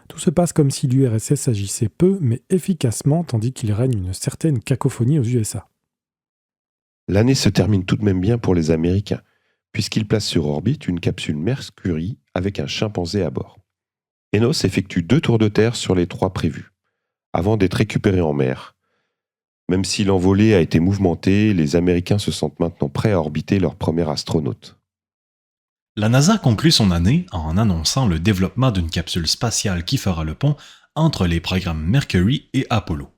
Tout se passe comme si l'URSS agissait peu, mais efficacement, tandis qu'il règne une certaine cacophonie aux USA. L'année se termine tout de même bien pour les Américains, puisqu'ils placent sur orbite une capsule Mercury avec un chimpanzé à bord. Enos effectue 2 tours de terre sur les 3 prévus, avant d'être récupéré en mer. Même si l'envolée a été mouvementée, les Américains se sentent maintenant prêts à orbiter leur premier astronaute. La NASA conclut son année en annonçant le développement d'une capsule spatiale qui fera le pont entre les programmes Mercury et Apollo.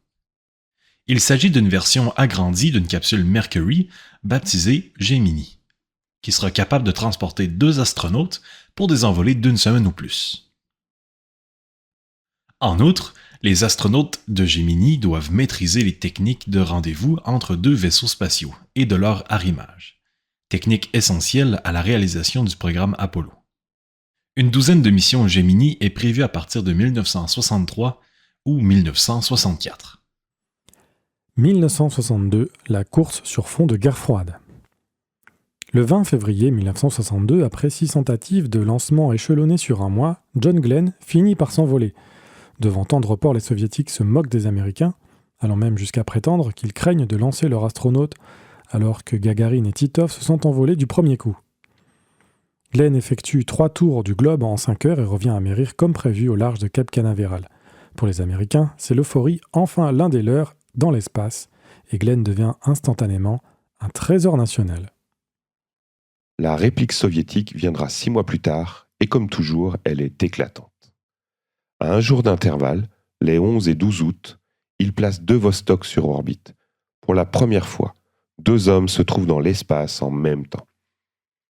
Il s'agit d'une version agrandie d'une capsule Mercury baptisée Gemini, qui sera capable de transporter 2 astronautes pour des envolées d'1 semaine ou plus. En outre, les astronautes de Gemini doivent maîtriser les techniques de rendez-vous entre 2 vaisseaux spatiaux et de leur arrimage, technique essentielle à la réalisation du programme Apollo. Une douzaine de missions Gemini est prévue à partir de 1963 ou 1964. 1962, la course sur fond de guerre froide. Le 20 février 1962, après 6 tentatives de lancement échelonnées sur un mois, John Glenn finit par s'envoler. Devant tant de reports, les Soviétiques se moquent des Américains, allant même jusqu'à prétendre qu'ils craignent de lancer leurs astronautes, alors que Gagarine et Titov se sont envolés du premier coup. Glenn effectue 3 tours du globe en 5 heures et revient à Mérir comme prévu au large de Cap Canaveral. Pour les Américains, c'est l'euphorie, enfin l'un des leurs, dans l'espace, et Glenn devient instantanément un trésor national. La réplique soviétique viendra 6 mois plus tard, et comme toujours, elle est éclatante. À un jour d'intervalle, les 11 et 12 août, il place 2 Vostok sur orbite. Pour la première fois, 2 hommes se trouvent dans l'espace en même temps.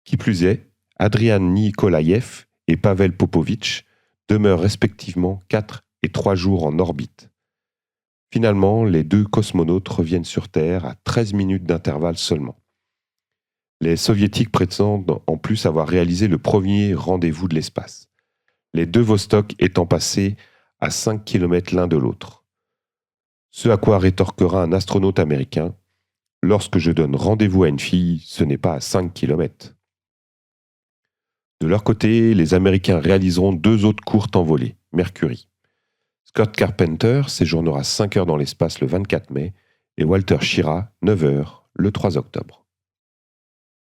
Qui plus est, Adrian Nikolaïev et Pavel Popovitch demeurent respectivement 4 et 3 jours en orbite. Finalement, les 2 cosmonautes reviennent sur Terre à 13 minutes d'intervalle seulement. Les Soviétiques prétendent en plus avoir réalisé le premier rendez-vous de l'espace, les 2 Vostok étant passés à 5 km l'un de l'autre. Ce à quoi rétorquera un astronaute américain : « Lorsque je donne rendez-vous à une fille, ce n'est pas à 5 km. » De leur côté, les Américains réaliseront 2 autres courtes envolées, Mercury. Scott Carpenter séjournera 5 heures dans l'espace le 24 mai et Walter Schirra 9 heures le 3 octobre.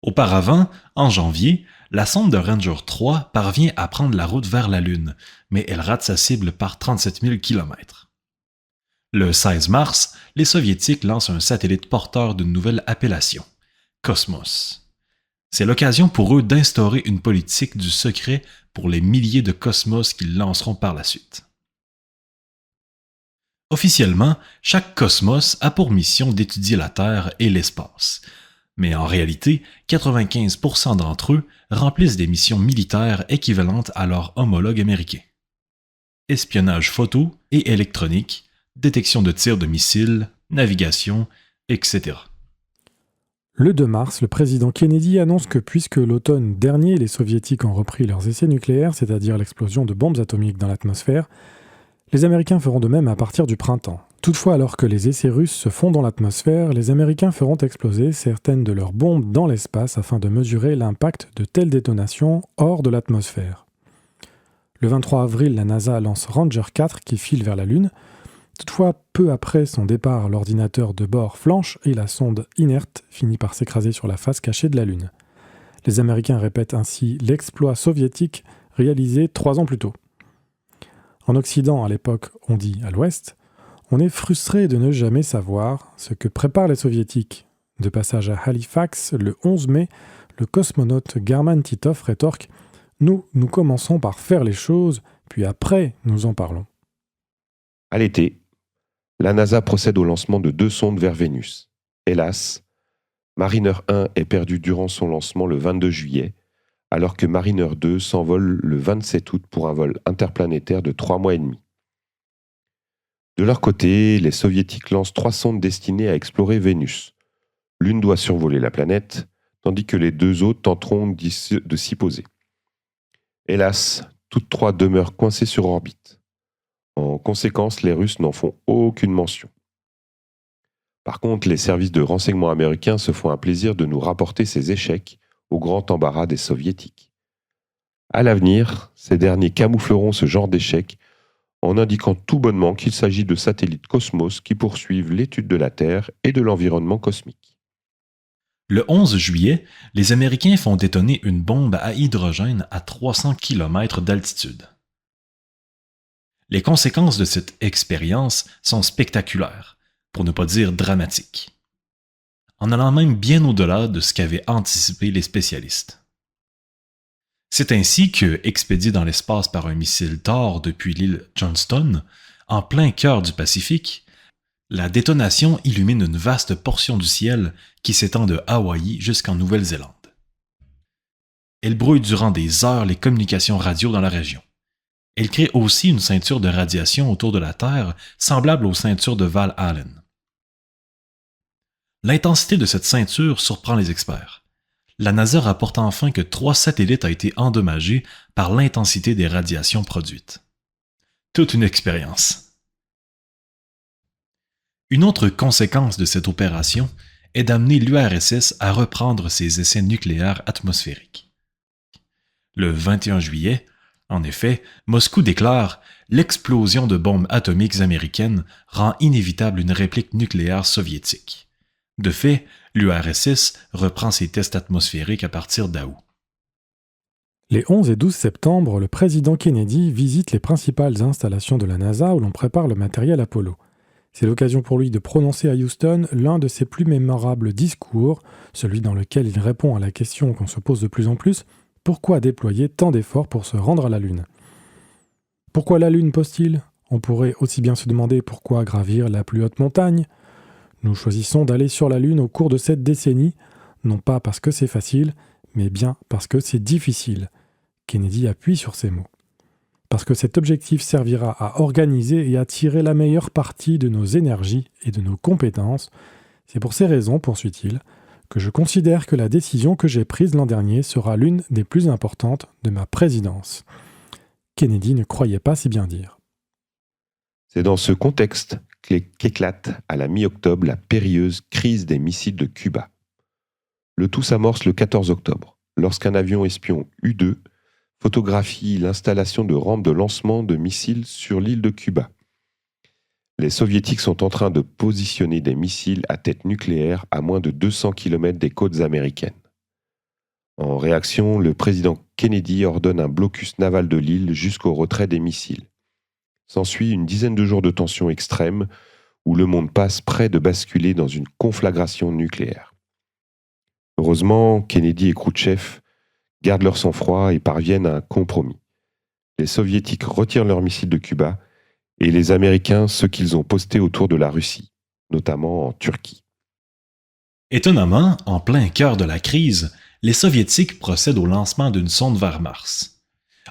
Auparavant, en janvier, la sonde de Ranger 3 parvient à prendre la route vers la Lune, mais elle rate sa cible par 37 000 km. Le 16 mars, les Soviétiques lancent un satellite porteur d'une nouvelle appellation, Cosmos. C'est l'occasion pour eux d'instaurer une politique du secret pour les milliers de Cosmos qu'ils lanceront par la suite. Officiellement, chaque Cosmos a pour mission d'étudier la Terre et l'espace. Mais en réalité, 95% d'entre eux remplissent des missions militaires équivalentes à leurs homologues américains. Espionnage photo et électronique, détection de tirs de missiles, navigation, etc. Le 2 mars, le président Kennedy annonce que puisque l'automne dernier, les Soviétiques ont repris leurs essais nucléaires, c'est-à-dire l'explosion de bombes atomiques dans l'atmosphère, les Américains feront de même à partir du printemps. Toutefois, alors que les essais russes se font dans l'atmosphère, les Américains feront exploser certaines de leurs bombes dans l'espace afin de mesurer l'impact de telles détonations hors de l'atmosphère. Le 23 avril, la NASA lance Ranger 4 qui file vers la Lune. Toutefois, peu après son départ, l'ordinateur de bord flanche et la sonde inerte finit par s'écraser sur la face cachée de la Lune. Les Américains répètent ainsi l'exploit soviétique réalisé 3 ans plus tôt. En Occident, à l'époque, on dit à l'Ouest, on est frustré de ne jamais savoir ce que préparent les Soviétiques. De passage à Halifax, le 11 mai, le cosmonaute Garman Titov rétorque « Nous commençons par faire les choses, puis après, nous en parlons. » À l'été, la NASA procède au lancement de 2 sondes vers Vénus. Hélas, Mariner 1 est perdu durant son lancement le 22 juillet, alors que Mariner 2 s'envole le 27 août pour un vol interplanétaire de 3 mois et demi. De leur côté, les Soviétiques lancent 3 sondes destinées à explorer Vénus. L'une doit survoler la planète, tandis que les 2 autres tenteront de s'y poser. Hélas, toutes 3 demeurent coincées sur orbite. En conséquence, les Russes n'en font aucune mention. Par contre, les services de renseignement américains se font un plaisir de nous rapporter ces échecs au grand embarras des Soviétiques. À l'avenir, ces derniers camoufleront ce genre d'échecs en indiquant tout bonnement qu'il s'agit de satellites Cosmos qui poursuivent l'étude de la Terre et de l'environnement cosmique. Le 11 juillet, les Américains font détonner une bombe à hydrogène à 300 km d'altitude. Les conséquences de cette expérience sont spectaculaires, pour ne pas dire dramatiques, en allant même bien au-delà de ce qu'avaient anticipé les spécialistes. C'est ainsi que, expédié dans l'espace par un missile Thor depuis l'île Johnston, en plein cœur du Pacifique, la détonation illumine une vaste portion du ciel qui s'étend de Hawaï jusqu'en Nouvelle-Zélande. Elle brouille durant des heures les communications radio dans la région. Elle crée aussi une ceinture de radiation autour de la Terre semblable aux ceintures de Van Allen. L'intensité de cette ceinture surprend les experts. La NASA rapporte enfin que 3 satellites ont été endommagés par l'intensité des radiations produites. Toute une expérience. Une autre conséquence de cette opération est d'amener l'URSS à reprendre ses essais nucléaires atmosphériques. Le 21 juillet, en effet, Moscou déclare « L'explosion de bombes atomiques américaines rend inévitable une réplique nucléaire soviétique ». De fait, l'URSS reprend ses tests atmosphériques à partir d'août. Les 11 et 12 septembre, le président Kennedy visite les principales installations de la NASA où l'on prépare le matériel Apollo. C'est l'occasion pour lui de prononcer à Houston l'un de ses plus mémorables discours, celui dans lequel il répond à la question qu'on se pose de plus en plus, pourquoi déployer tant d'efforts pour se rendre à la Lune ? Pourquoi la Lune, pose-t-il ? On pourrait aussi bien se demander pourquoi gravir la plus haute montagne ? Nous choisissons d'aller sur la Lune au cours de cette décennie, non pas parce que c'est facile, mais bien parce que c'est difficile. Kennedy appuie sur ces mots. Parce que cet objectif servira à organiser et à tirer la meilleure partie de nos énergies et de nos compétences. C'est pour ces raisons, poursuit-il, que je considère que la décision que j'ai prise l'an dernier sera l'une des plus importantes de ma présidence. Kennedy ne croyait pas si bien dire. C'est dans ce contexte qu'éclate à la mi-octobre la périlleuse crise des missiles de Cuba. Le tout s'amorce le 14 octobre, lorsqu'un avion espion U-2 photographie l'installation de rampes de lancement de missiles sur l'île de Cuba. Les Soviétiques sont en train de positionner des missiles à tête nucléaire à moins de 200 km des côtes américaines. En réaction, le président Kennedy ordonne un blocus naval de l'île jusqu'au retrait des missiles. S'ensuit une dizaine de jours de tension extrême où le monde passe près de basculer dans une conflagration nucléaire. Heureusement, Kennedy et Khrouchtchev gardent leur sang-froid et parviennent à un compromis. Les Soviétiques retirent leurs missiles de Cuba et les Américains ceux qu'ils ont postés autour de la Russie, notamment en Turquie. Étonnamment, en plein cœur de la crise, les Soviétiques procèdent au lancement d'une sonde vers Mars.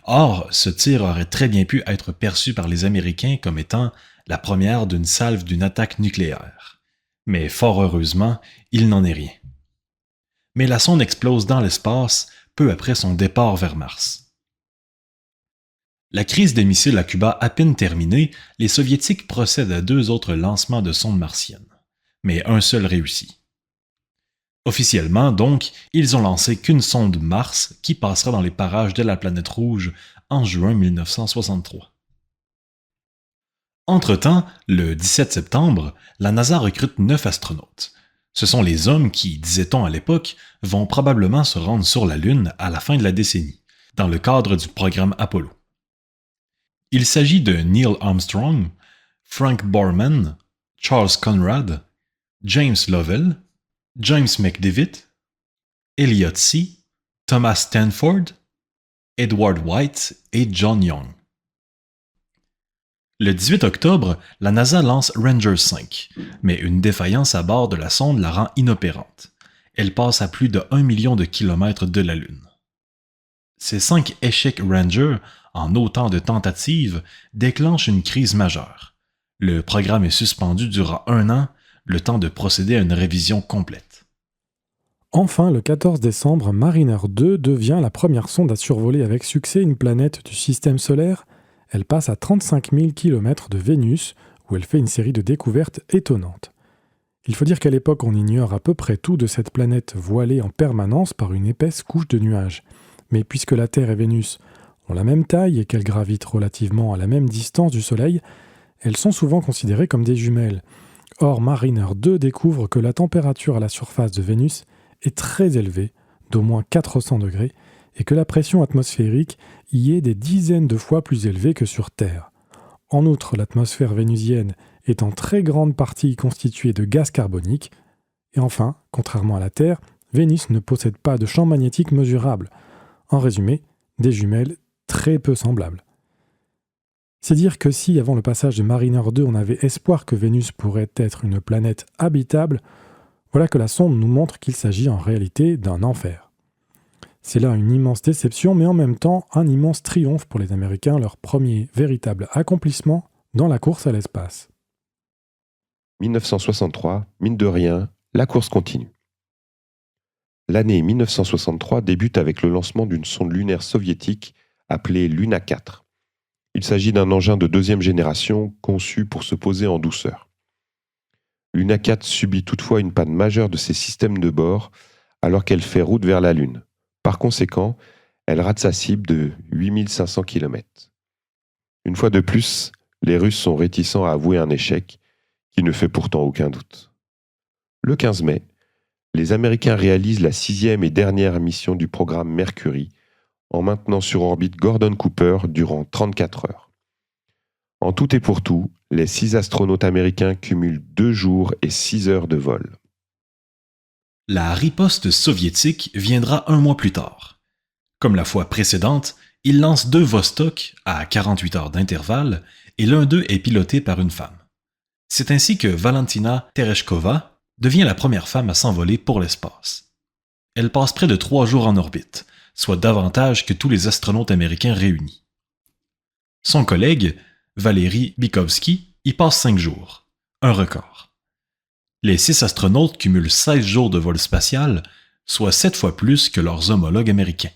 Or, ce tir aurait très bien pu être perçu par les Américains comme étant la première d'une salve d'une attaque nucléaire. Mais fort heureusement, il n'en est rien. Mais la sonde explose dans l'espace peu après son départ vers Mars. La crise des missiles à Cuba à peine terminée, les Soviétiques procèdent à 2 autres lancements de sondes martiennes, mais un seul réussit. Officiellement, donc, ils ont lancé qu'une sonde Mars qui passera dans les parages de la planète rouge en juin 1963. Entre-temps, le 17 septembre, la NASA recrute 9 astronautes. Ce sont les hommes qui, disait-on à l'époque, vont probablement se rendre sur la Lune à la fin de la décennie, dans le cadre du programme Apollo. Il s'agit de Neil Armstrong, Frank Borman, Charles Conrad, James Lovell, James McDivitt, Elliot C., Thomas Stanford, Edward White et John Young. Le 18 octobre, la NASA lance Ranger 5, mais une défaillance à bord de la sonde la rend inopérante. Elle passe à plus de 1 million de kilomètres de la Lune. Ces 5 échecs Ranger, en autant de tentatives, déclenchent une crise majeure. Le programme est suspendu durant 1 an, le temps de procéder à une révision complète. Enfin, le 14 décembre, Mariner 2 devient la première sonde à survoler avec succès une planète du système solaire. Elle passe à 35 000 km de Vénus, où elle fait une série de découvertes étonnantes. Il faut dire qu'à l'époque, on ignore à peu près tout de cette planète voilée en permanence par une épaisse couche de nuages. Mais puisque la Terre et Vénus ont la même taille et qu'elles gravitent relativement à la même distance du Soleil, elles sont souvent considérées comme des jumelles. Or, Mariner 2 découvre que la température à la surface de Vénus est très élevée, d'au moins 400 degrés, et que la pression atmosphérique y est des dizaines de fois plus élevée que sur Terre. En outre, l'atmosphère vénusienne est en très grande partie constituée de gaz carbonique. Et enfin, contrairement à la Terre, Vénus ne possède pas de champ magnétique mesurable. En résumé, des jumelles très peu semblables. C'est dire que si, avant le passage de Mariner 2, on avait espoir que Vénus pourrait être une planète habitable, voilà que la sonde nous montre qu'il s'agit en réalité d'un enfer. C'est là une immense déception, mais en même temps un immense triomphe pour les Américains, leur premier véritable accomplissement dans la course à l'espace. 1963, mine de rien, la course continue. L'année 1963 débute avec le lancement d'une sonde lunaire soviétique appelée Luna 4. Il s'agit d'un engin de 2e génération conçu pour se poser en douceur. Luna 4 subit toutefois une panne majeure de ses systèmes de bord alors qu'elle fait route vers la Lune. Par conséquent, elle rate sa cible de 8500 km. Une fois de plus, les Russes sont réticents à avouer un échec qui ne fait pourtant aucun doute. Le 15 mai, les Américains réalisent la 6e et dernière mission du programme Mercury en maintenant sur orbite Gordon Cooper durant 34 heures. En tout et pour tout, les 6 astronautes américains cumulent 2 jours et 6 heures de vol. La riposte soviétique viendra un mois plus tard. Comme la fois précédente, ils lancent 2 Vostok à 48 heures d'intervalle et l'un d'eux est piloté par une femme. C'est ainsi que Valentina Tereshkova devient la première femme à s'envoler pour l'espace. Elle passe près de 3 jours en orbite, soit davantage que tous les astronautes américains réunis. Son collègue, Valery Bykovsky, y passe 5 jours, un record. Les 6 astronautes cumulent 16 jours de vol spatial, soit 7 fois plus que leurs homologues américains.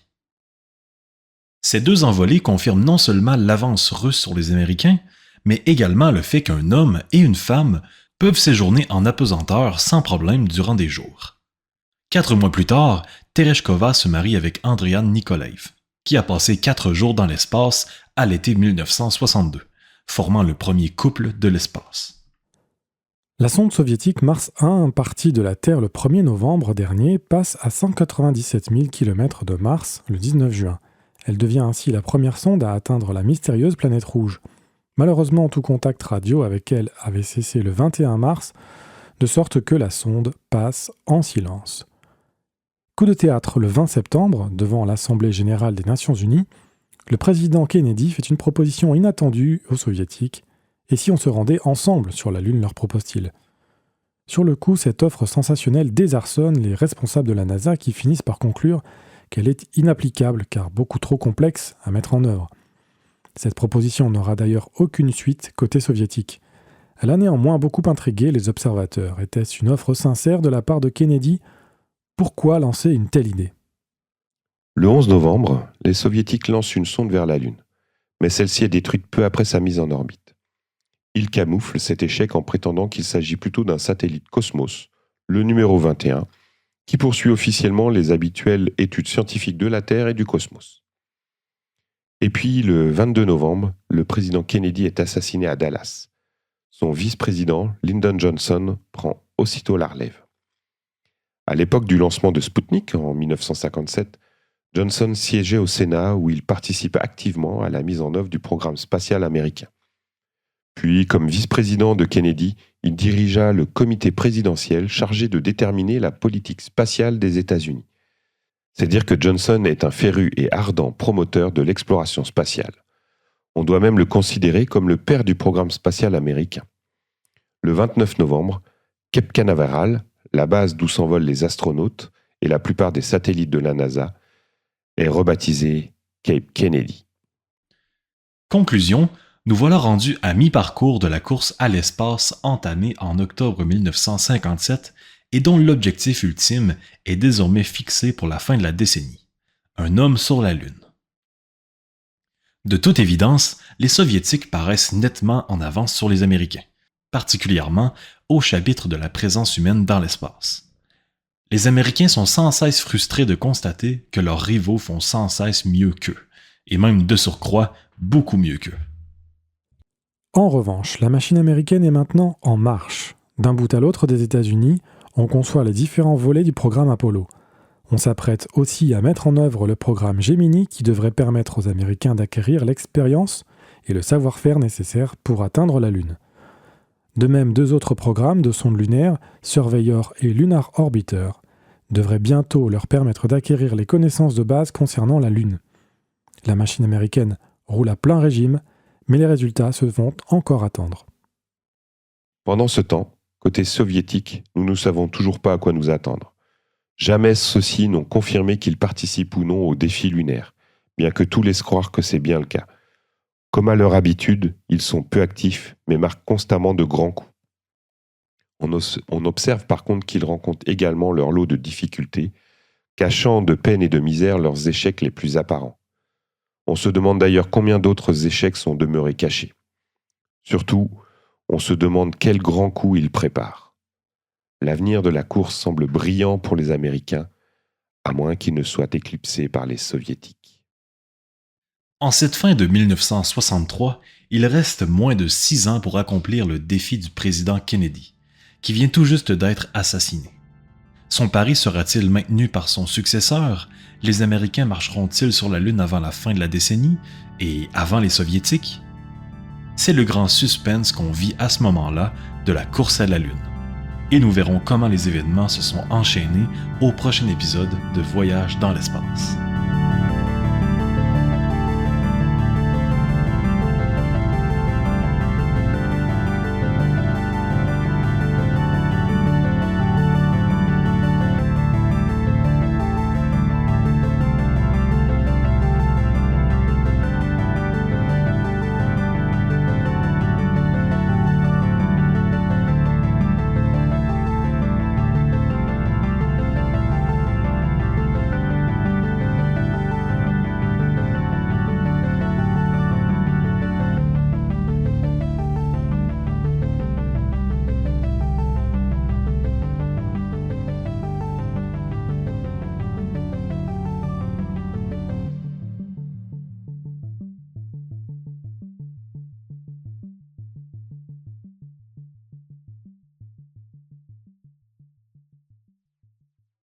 Ces 2 envolées confirment non seulement l'avance russe sur les Américains, mais également le fait qu'un homme et une femme peuvent séjourner en apesanteur sans problème durant des jours. 4 mois plus tard, Tereshkova se marie avec Andrian Nikolaev, qui a passé 4 jours dans l'espace à l'été 1962, formant le premier couple de l'espace. La sonde soviétique Mars 1, partie de la Terre le 1er novembre dernier, passe à 197 000 km de Mars le 19 juin. Elle devient ainsi la première sonde à atteindre la mystérieuse planète rouge. Malheureusement, tout contact radio avec elle avait cessé le 21 mars, de sorte que la sonde passe en silence. Coup de théâtre le 20 septembre, devant l'Assemblée générale des Nations unies, le président Kennedy fait une proposition inattendue aux soviétiques. Et si on se rendait ensemble sur la Lune, leur propose-t-il. Sur le coup, cette offre sensationnelle désarçonne les responsables de la NASA qui finissent par conclure qu'elle est inapplicable car beaucoup trop complexe à mettre en œuvre. Cette proposition n'aura d'ailleurs aucune suite côté soviétique. Elle a néanmoins beaucoup intrigué les observateurs. Était-ce une offre sincère de la part de Kennedy ? Pourquoi lancer une telle idée ? Le 11 novembre, les soviétiques lancent une sonde vers la Lune, mais celle-ci est détruite peu après sa mise en orbite. Ils camouflent cet échec en prétendant qu'il s'agit plutôt d'un satellite Cosmos, le numéro 21, qui poursuit officiellement les habituelles études scientifiques de la Terre et du cosmos. Et puis, le 22 novembre, le président Kennedy est assassiné à Dallas. Son vice-président, Lyndon Johnson, prend aussitôt la relève. À l'époque du lancement de Sputnik, en 1957, Johnson siégeait au Sénat où il participe activement à la mise en œuvre du programme spatial américain. Puis, comme vice-président de Kennedy, il dirigea le comité présidentiel chargé de déterminer la politique spatiale des États-Unis. C'est dire que Johnson est un féru et ardent promoteur de l'exploration spatiale. On doit même le considérer comme le père du programme spatial américain. Le 29 novembre, Cape Canaveral, la base d'où s'envolent les astronautes et la plupart des satellites de la NASA, est rebaptisé Cape Kennedy. Conclusion, nous voilà rendus à mi-parcours de la course à l'espace entamée en octobre 1957 et dont l'objectif ultime est désormais fixé pour la fin de la décennie. Un homme sur la Lune. De toute évidence, les Soviétiques paraissent nettement en avance sur les Américains, particulièrement au chapitre de la présence humaine dans l'espace. Les Américains sont sans cesse frustrés de constater que leurs rivaux font sans cesse mieux qu'eux, et même de surcroît beaucoup mieux qu'eux. En revanche, la machine américaine est maintenant en marche. D'un bout à l'autre des États-Unis, on conçoit les différents volets du programme Apollo. On s'apprête aussi à mettre en œuvre le programme Gemini qui devrait permettre aux Américains d'acquérir l'expérience et le savoir-faire nécessaires pour atteindre la Lune. De même, 2 autres programmes de sondes lunaires, Surveyor et Lunar Orbiter, devraient bientôt leur permettre d'acquérir les connaissances de base concernant la Lune. La machine américaine roule à plein régime, mais les résultats se vont encore attendre. Pendant ce temps, côté soviétique, nous ne savons toujours pas à quoi nous attendre. Jamais ceux-ci n'ont confirmé qu'ils participent ou non au défi lunaire, bien que tout laisse croire que c'est bien le cas. Comme à leur habitude, ils sont peu actifs, mais marquent constamment de grands coups. On observe par contre qu'ils rencontrent également leur lot de difficultés, cachant de peine et de misère leurs échecs les plus apparents. On se demande d'ailleurs combien d'autres échecs sont demeurés cachés. Surtout, on se demande quel grand coup ils préparent. L'avenir de la course semble brillant pour les Américains, à moins qu'il ne soit éclipsé par les Soviétiques. En cette fin de 1963, il reste moins de 6 ans pour accomplir le défi du président Kennedy, qui vient tout juste d'être assassiné. Son pari sera-t-il maintenu par son successeur? Les Américains marcheront-ils sur la Lune avant la fin de la décennie et avant les Soviétiques? C'est le grand suspense qu'on vit à ce moment-là de la course à la Lune. Et nous verrons comment les événements se sont enchaînés au prochain épisode de Voyage dans l'espace.